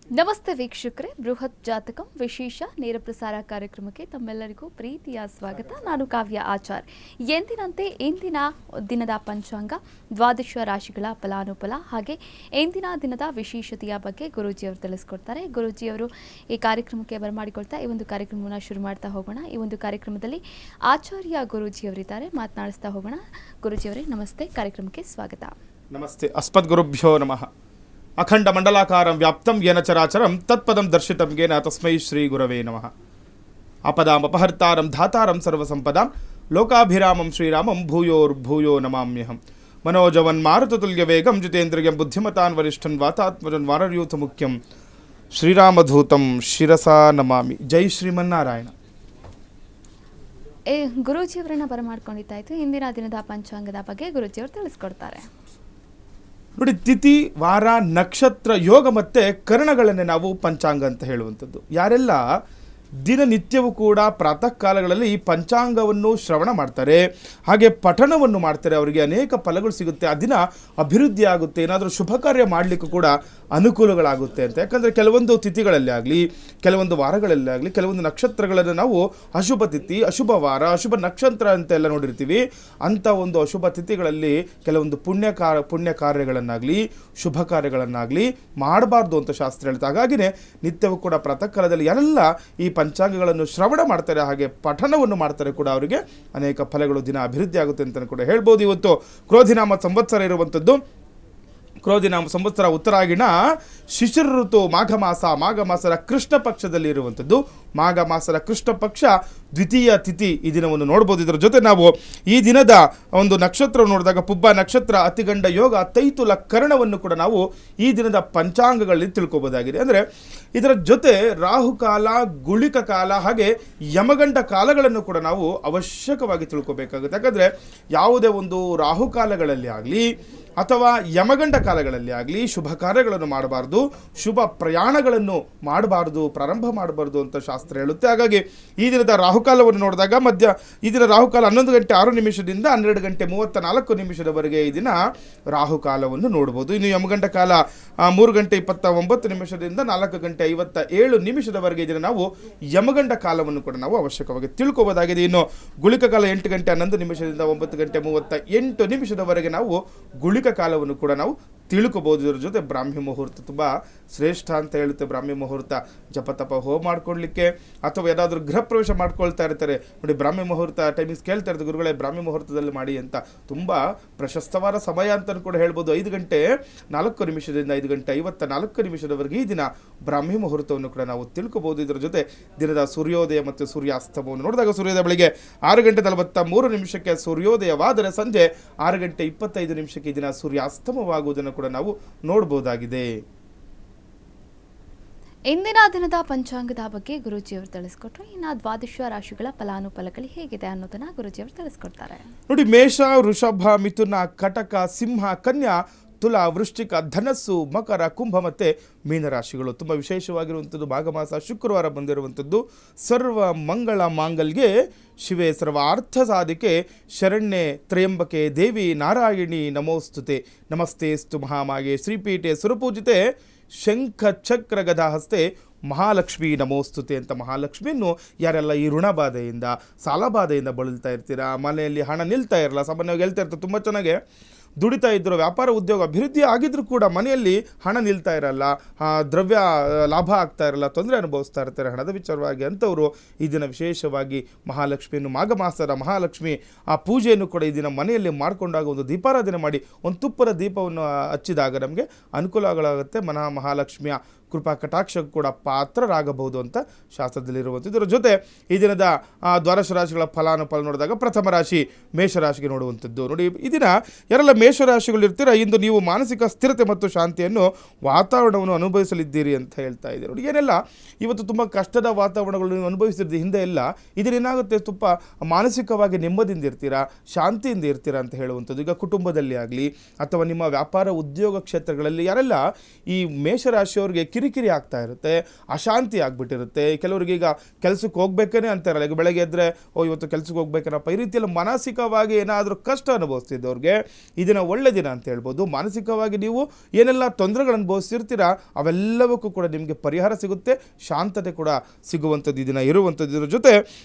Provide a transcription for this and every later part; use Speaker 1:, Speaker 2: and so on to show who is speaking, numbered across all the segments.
Speaker 1: ನಮಸ್ತೆ ವೀಕ್ಷಕರೇ, ಬೃಹತ್ ಜಾತಕಂ ವಿಶೇಷ ನೇರ ಪ್ರಸಾರ ಕಾರ್ಯಕ್ರಮಕ್ಕೆ ತಮ್ಮೆಲ್ಲರಿಗೂ ಪ್ರೀತಿಯ ಸ್ವಾಗತ. ನಾನು ಕಾವ್ಯ ಆಚಾರ್. ಎಂದಿನಂತೆ ಇಂದಿನ ದಿನದ ಪಂಚಾಂಗ, ದ್ವಾದಶ ರಾಶಿಗಳ ಫಲಾನುಫಲ ಹಾಗೆ ಇಂದಿನ ದಿನದ ವಿಶೇಷತೆಯ ಬಗ್ಗೆ ಗುರೂಜಿಯವರು ತಿಳಿಸ್ಕೊಡ್ತಾರೆ. ಗುರೂಜಿಯವರು ಈ ಕಾರ್ಯಕ್ರಮಕ್ಕೆ ಬರಮಾಡಿಕೊಳ್ತಾ ಈ ಒಂದು ಕಾರ್ಯಕ್ರಮವನ್ನು ಶುರು ಮಾಡ್ತಾ ಹೋಗೋಣ. ಈ ಒಂದು ಕಾರ್ಯಕ್ರಮದಲ್ಲಿ ಆಚಾರ್ಯ ಗುರೂಜಿಯವರಿದ್ದಾರೆ, ಮಾತನಾಡಿಸ್ತಾ ಹೋಗೋಣ. ಗುರೂಜಿಯವರೇ ನಮಸ್ತೆ, ಕಾರ್ಯಕ್ರಮಕ್ಕೆ ಸ್ವಾಗತ.
Speaker 2: ನಮಸ್ತೆ. ಅಸ್ಮದ್ ಗುರುಭ್ಯೋ ನಮಃ. ಅಖಂಡ ಮಂಡಲಾಕಾರಂ ವ್ಯಾಪ್ತಂ ಯೇನ ಚರಾಚರಂ ತತ್ಪದಂ ದರ್ಶಿತಂ ಯೇನ ತಸ್ಮೈ ಶ್ರೀ ಗುರವೇ ನಮಃ. ಅಪದಾಂ ಅಪಹರ್ತಾರಂ ಧಾತಾರಂ ಸರ್ವಸಂಪದಾಂ ಲೋಕಾಭಿರಾಮಂ ಶ್ರೀರಾಮಂ ಭೂಯೋರ್ಭೂಯೋ ನಮಾಮ್ಯಹಂ. ಮನೋಜವನ್ ಮಾರುತತುಲ್ಯ ವೇಗಂ ಜಿತೇಂದ್ರಿಯಂ ಬುದ್ಧಿಮತಾನ್ ವರಿಷ್ಠನ್ ವಾತಾತ್ಮಜನ್ ವಾರರ್ಯೂಥ ಮುಖ್ಯಂ ಶ್ರೀರಾಮಧೂತಂ ಶಿರಸಾ ನಮಾಮಿ. ಜೈ ಶ್ರೀಮನ್ನಾರಾಯಣ.
Speaker 1: ಗುರೂಜಿಯವರನ್ನ ಬರಮಾಡ್ಕೊಂಡಿದ್ದಾಯ್ತು. ಇಂದಿನ ದಿನದ ಪಂಚಾಂಗದ ಬಗ್ಗೆ ಗುರೂಜಿಯವರು ತಿಳಿಸ್ಕೊಡ್ತಾರೆ.
Speaker 2: ನೋಡಿ, ತಿಥಿ, ವಾರ, ನಕ್ಷತ್ರ, ಯೋಗ ಮತ್ತು ಕರ್ಣಗಳನ್ನೇ ನಾವು ಪಂಚಾಂಗ ಅಂತ ಹೇಳುವಂಥದ್ದು. ಯಾರೆಲ್ಲ ದಿನನಿತ್ಯವೂ ಕೂಡ ಪ್ರಾತಃ ಕಾಲಗಳಲ್ಲಿ ಈ ಪಂಚಾಂಗವನ್ನು ಶ್ರವಣ ಮಾಡ್ತಾರೆ, ಹಾಗೆ ಪಠಣವನ್ನು ಮಾಡ್ತಾರೆ, ಅವರಿಗೆ ಅನೇಕ ಫಲಗಳು ಸಿಗುತ್ತೆ, ಆ ದಿನ ಅಭಿವೃದ್ಧಿ ಆಗುತ್ತೆ, ಏನಾದರೂ ಶುಭ ಕಾರ್ಯ ಮಾಡಲಿಕ್ಕೂ ಕೂಡ ಅನುಕೂಲಗಳಾಗುತ್ತೆ ಅಂತ. ಯಾಕಂದರೆ ಕೆಲವೊಂದು ತಿಥಿಗಳಲ್ಲಿ ಆಗಲಿ, ಕೆಲವೊಂದು ವಾರಗಳಲ್ಲಿ ಆಗಲಿ, ಕೆಲವೊಂದು ನಕ್ಷತ್ರಗಳನ್ನು ನಾವು ಅಶುಭ ತಿಥಿ, ಅಶುಭ ವಾರ, ಅಶುಭ ನಕ್ಷತ್ರ ಅಂತೆಲ್ಲ ನೋಡಿರ್ತೀವಿ. ಅಂಥ ಒಂದು ಅಶುಭ ತಿಥಿಗಳಲ್ಲಿ ಕೆಲವೊಂದು ಪುಣ್ಯ ಕಾರ್ಯಗಳನ್ನಾಗಲಿ ಶುಭ ಕಾರ್ಯಗಳನ್ನಾಗಲಿ ಮಾಡಬಾರ್ದು ಅಂತ ಶಾಸ್ತ್ರ ಹೇಳ್ತಾ. ಹಾಗಾಗಿನೇ ನಿತ್ಯವೂ ಕೂಡ ಪ್ರಾತಃ ಕಾಲದಲ್ಲಿ ಯಾರೆಲ್ಲ ಈ ಪಂಚಾಂಗಗಳನ್ನು ಶ್ರವಣ ಮಾಡ್ತಾರೆ ಹಾಗೆ ಪಠಣವನ್ನು ಮಾಡ್ತಾರೆ ಕೂಡ ಅವರಿಗೆ ಅನೇಕ ಫಲಗಳು, ದಿನ ಅಭಿವೃದ್ಧಿ ಆಗುತ್ತೆ ಅಂತ ಕೂಡ ಹೇಳ್ಬೋದು. ಇವತ್ತು ಕ್ರೋಧಿನಾಮ ಸಂವತ್ಸರ ಇರುವಂಥದ್ದು. ಕ್ರೋಧಿನಾಮ ಸಂವತ್ಸರ ಉತ್ತರಾಗಿಣ ಶಿಶಿರ ಋತು ಮಾಘ ಮಾಸದ ಕೃಷ್ಣ ಪಕ್ಷದಲ್ಲಿ ಇರುವಂಥದ್ದು. ಮಾಘ ಮಾಸದ ಕೃಷ್ಣ ಪಕ್ಷ ದ್ವಿತೀಯ ತಿಥಿ ಈ ದಿನವನ್ನು ನೋಡ್ಬೋದು. ಇದರ ಜೊತೆ ನಾವು ಈ ದಿನದ ಒಂದು ನಕ್ಷತ್ರ ನೋಡಿದಾಗ ಪುಬ್ಬ ನಕ್ಷತ್ರ, ಅತಿಗಂಡ ಯೋಗ, ತೈತುಲ ಕರ್ಣವನ್ನು ಕೂಡ ನಾವು ಈ ದಿನದ ಪಂಚಾಂಗಗಳಲ್ಲಿ ತಿಳ್ಕೊಬೋದಾಗಿದೆ. ಅಂದರೆ ಇದರ ಜೊತೆ ರಾಹುಕಾಲ, ಗುಳಿಕ ಕಾಲ ಹಾಗೆ ಯಮಗಂಡ ಕಾಲಗಳನ್ನು ಕೂಡ ನಾವು ಅವಶ್ಯಕವಾಗಿ ತಿಳ್ಕೊಬೇಕಾಗುತ್ತೆ. ಯಾಕಂದರೆ ಯಾವುದೇ ಒಂದು ರಾಹುಕಾಲಗಳಲ್ಲಿ ಆಗಲಿ ಅಥವಾ ಯಮಗಂಡ ಕಾಲಗಳಲ್ಲಿ ಆಗಲಿ ಶುಭ ಕಾರ್ಯಗಳನ್ನು ಮಾಡಬಾರ್ದು, ಶುಭ ಪ್ರಯಾಣಗಳನ್ನು ಮಾಡಬಾರ್ದು, ಪ್ರಾರಂಭ ಮಾಡಬಾರ್ದು ಅಂತ ಶಾಸ್ತ್ರ ಹೇಳುತ್ತೆ. ಹಾಗಾಗಿ ಈ ದಿನದ ರಾಹುಕಾಲವನ್ನು ನೋಡಿದಾಗ ಈ ದಿನ ರಾಹುಕಾಲ 11 ಗಂಟೆ 6 ನಿಮಿಷದಿಂದ 12 ಗಂಟೆ 34 ನಿಮಿಷದವರೆಗೆ ಈ ದಿನ ರಾಹುಕಾಲವನ್ನು ನೋಡ್ಬೋದು. ಇನ್ನು ಯಮಗಂಡ ಕಾಲ 3 ಗಂಟೆ 29 ನಿಮಿಷದಿಂದ 4 ಗಂಟೆ 57 ನಿಮಿಷದವರೆಗೆ ಈ ದಿನ ನಾವು ಯಮಗಂಡ ಕಾಲವನ್ನು ಕೂಡ ನಾವು ಅವಶ್ಯಕವಾಗಿ ತಿಳ್ಕೊಬೋದಾಗಿದೆ. ಇನ್ನು ಗುಳಿಕ ಕಾಲ 8 ಗಂಟೆ 11 ನಿಮಿಷದಿಂದ 9 ಗಂಟೆ 38 ನಿಮಿಷದವರೆಗೆ ನಾವು ಗುಳಿಕ ಕಾಲವನ್ನು ಕೂಡ ನಾವು ತಿಳ್ಕೊಬಹುದು. ಇದರ ಜೊತೆ ಬ್ರಾಹ್ಮಿ ಮುಹೂರ್ತ ತುಂಬ ಶ್ರೇಷ್ಠ ಅಂತ ಹೇಳುತ್ತೆ. ಬ್ರಾಹ್ಮಿ ಮುಹೂರ್ತ ಜಪತಪ ಹೋಮ ಮಾಡ್ಕೊಳ್ಳಿಕ್ಕೆ ಅಥವಾ ಏನಾದರೂ ಗೃಹ ಪ್ರವೇಶ ಮಾಡ್ಕೊಳ್ತಾ ಇರ್ತಾರೆ ನೋಡಿ, ಬ್ರಾಹ್ಮಿ ಮುಹೂರ್ತ ಟೈಮಿಂಗ್ಸ್ ಕೇಳ್ತಾ ಇರ್ತಾರೆ ಗುರುಗಳೇ, ಬ್ರಾಹ್ಮಿ ಮುಹೂರ್ತದಲ್ಲಿ ಮಾಡಿ ಅಂತ. ತುಂಬ ಪ್ರಶಸ್ತವಾದ ಸಮಯ ಅಂತ ಕೂಡ ಹೇಳ್ಬೋದು. 5 ಗಂಟೆ 4 ನಿಮಿಷದಿಂದ 5 ಗಂಟೆ 54 ನಿಮಿಷದವರೆಗೆ ಈ ದಿನ ಬ್ರಾಹ್ಮಿ ಮುಹೂರ್ತವನ್ನು ಕೂಡ ನಾವು ತಿಳ್ಕೊಬಹುದು. ಇದರ ಜೊತೆ ದಿನದ ಸೂರ್ಯೋದಯ ಮತ್ತು ಸೂರ್ಯಾಸ್ತಮವನ್ನು ನೋಡಿದಾಗ ಸೂರ್ಯೋದಯ ಬೆಳಿಗ್ಗೆ 6 ಗಂಟೆ 43 ನಿಮಿಷಕ್ಕೆ ಸೂರ್ಯೋದಯವಾದರೆ ಸಂಜೆ 6 ಗಂಟೆ 25 ನಿಮಿಷಕ್ಕೆ ಈ ದಿನ ಸೂರ್ಯಾಸ್ತಮವಾಗುವುದನ್ನು ಕೂಡ ನಾವು ನೋಡಬಹುದಾಗಿದೆ.
Speaker 1: ಇಂದಿನ ದಿನದ ಪಂಚಾಂಗದ ಬಗ್ಗೆ ಗುರೂಜಿಯವರು ತಿಳಿಸ್ಕೊಟ್ರು. ಇನ್ನು ದ್ವಾದಶ ರಾಶಿಗಳ ಫಲಾನುಫಲಗಳು ಹೇಗಿದೆ ಅನ್ನೋದನ್ನ ಗುರೂಜಿಯವರು ತಿಳಿಸ್ಕೊಡ್ತಾರೆ.
Speaker 2: ನೋಡಿ, ಮೇಷ, ವೃಷಭ, ಮಿಥುನ, ಕಟಕ, ಸಿಂಹ, ಕನ್ಯಾ, ತುಲಾ, ವೃಶ್ಚಿಕ, ಧನಸ್ಸು, ಮಕರ, ಕುಂಭ ಮತ್ತು ಮೀನರಾಶಿಗಳು ತುಂಬ ವಿಶೇಷವಾಗಿರುವಂಥದ್ದು. ಮಾಘ ಮಾಸ ಶುಕ್ರವಾರ ಬಂದಿರುವಂಥದ್ದು. ಸರ್ವ ಮಂಗಳ ಮಾಂಗಲ್ಯೆ ಶಿವೆ ಸರ್ವಾರ್ಥ ಸಾಧಿಕೆ ಶರಣ್ಯೆ ತ್ರಯಂಬಕೆ ದೇವಿ ನಾರಾಯಣಿ ನಮೋಸ್ತುತೆ. ನಮಸ್ತೆಸ್ತು ಮಹಾಮಾಗೆ ಶ್ರೀಪೀಠೆ ಸುರಪೂಜಿತೆ ಶಂಖ ಚಕ್ರ ಗದಾ ಹಸ್ತೆ ಮಹಾಲಕ್ಷ್ಮಿ ನಮೋಸ್ತುತೆ ಅಂತ ಮಹಾಲಕ್ಷ್ಮಿಯನ್ನು ಯಾರೆಲ್ಲ ಈ ಋಣಬಾಧೆಯಿಂದ ಸಾಲಬಾಧೆಯಿಂದ ಬಳಲ್ತಾ ಇರ್ತೀರಾ, ಮನೆಯಲ್ಲಿ ಹಣ ನಿಲ್ತಾ ಇರಲ್ಲ, ಸಾಮಾನ್ಯವಾಗಿ ಹೇಳ್ತಾ ಇರ್ತಾರೆ ತುಂಬ ಚೆನ್ನಾಗೆ ದುಡಿತಾ ಇದ್ದರು, ವ್ಯಾಪಾರ ಉದ್ಯೋಗ ಅಭಿವೃದ್ಧಿ ಆಗಿದ್ರೂ ಕೂಡ ಮನೆಯಲ್ಲಿ ಹಣ ನಿಲ್ತಾ ಇರಲ್ಲ, ದ್ರವ್ಯ ಲಾಭ ಆಗ್ತಾ ಇರಲ್ಲ, ತೊಂದರೆ ಅನುಭವಿಸ್ತಾ ಇರ್ತಾರೆ ಹಣದ ವಿಚಾರವಾಗಿ. ಅಂಥವರು ಈ ದಿನ ವಿಶೇಷವಾಗಿ ಮಹಾಲಕ್ಷ್ಮಿಯನ್ನು, ಮಾಘ ಮಾಸದ ಮಹಾಲಕ್ಷ್ಮಿ ಆ ಪೂಜೆಯನ್ನು ಕೂಡ ಈ ದಿನ ಮನೆಯಲ್ಲಿ ಮಾಡಿಕೊಂಡಾಗ ಒಂದು ದೀಪಾರಾಧನೆ ಮಾಡಿ ಒಂದು ತುಪ್ಪದ ದೀಪವನ್ನು ಹಚ್ಚಿದಾಗ ನಮಗೆ ಅನುಕೂಲಗಳಾಗುತ್ತೆ. ಮಹಾಲಕ್ಷ್ಮಿಯ ಕೃಪಾ ಕಟಾಕ್ಷ ಕೂಡ ಪಾತ್ರರಾಗಬಹುದು ಅಂತ ಶಾಸ್ತ್ರದಲ್ಲಿರುವಂಥ. ಇದರ ಜೊತೆ ಈ ದಿನದ ದ್ವಾದಶ ರಾಶಿಗಳ ಫಲಾನುಫಲ ನೋಡಿದಾಗ ಪ್ರಥಮ ರಾಶಿ ಮೇಷರಾಶಿಗೆ ನೋಡುವಂಥದ್ದು. ನೋಡಿ, ಈ ದಿನ ಯಾರೆಲ್ಲ ಮೇಷರಾಶಿಗಳು ಇರ್ತೀರ, ಇಂದು ನೀವು ಮಾನಸಿಕ ಸ್ಥಿರತೆ ಮತ್ತು ಶಾಂತಿಯನ್ನು ವಾತಾವರಣವನ್ನು ಅನುಭವಿಸಲಿದ್ದೀರಿ ಅಂತ ಹೇಳ್ತಾ ಇದ್ದೀರಿ. ನೋಡಿ, ಏನೆಲ್ಲ ಇವತ್ತು ತುಂಬ ಕಷ್ಟದ ವಾತಾವರಣಗಳನ್ನು ನೀವು ಅನುಭವಿಸಿರ್ತೀರಿ ಹಿಂದೆ ಎಲ್ಲ, ಇದರೇನಾಗುತ್ತೆ ತುಂಬ ಮಾನಸಿಕವಾಗಿ ನೆಮ್ಮದಿಯಿಂದ ಇರ್ತೀರಾ, ಶಾಂತಿಯಿಂದ ಇರ್ತೀರಾ ಅಂತ ಹೇಳುವಂಥದ್ದು. ಈಗ ಕುಟುಂಬದಲ್ಲಿ ಆಗಲಿ ಅಥವಾ ನಿಮ್ಮ ವ್ಯಾಪಾರ ಉದ್ಯೋಗ ಕ್ಷೇತ್ರಗಳಲ್ಲಿ ಯಾರೆಲ್ಲ ಈ ಮೇಷರಾಶಿಯವರಿಗೆ ಕಿರಿಕಿರಿ ಆಗ್ತಾ ಇರುತ್ತೆ, ಅಶಾಂತಿ ಆಗ್ಬಿಟ್ಟಿರುತ್ತೆ. ಕೆಲವರಿಗೆ ಈಗ ಕೆಲಸಕ್ಕೆ ಹೋಗ್ಬೇಕೇ ಅಂತಾರಲ್ಲ, ಈಗ ಬೆಳಗ್ಗೆ ಎದ್ದರೆ ಇವತ್ತು ಕೆಲಸಕ್ಕೆ ಹೋಗ್ಬೇಕೇನಪ್ಪ, ಈ ರೀತಿಯಲ್ಲಿ ಮಾನಸಿಕವಾಗಿ ಏನಾದರೂ ಕಷ್ಟ ಅನುಭವಿಸ್ತಿದ್ದವ್ರಿಗೆ ಈ ದಿನ ಒಳ್ಳೆ ದಿನ ಅಂತ ಹೇಳ್ಬೋದು. ಮಾನಸಿಕವಾಗಿ ನೀವು ಏನೆಲ್ಲ ತೊಂದರೆಗಳು ಅನುಭವಿಸ್ತಿರ್ತೀರಾ ಅವೆಲ್ಲವಕ್ಕೂ ಕೂಡ ನಿಮಗೆ ಪರಿಹಾರ ಸಿಗುತ್ತೆ, ಶಾಂತತೆ ಕೂಡ ಸಿಗುವಂಥದ್ದು ಈ ದಿನ ಇರುವಂಥದ್ದು. ಇದರ ಜೊತೆ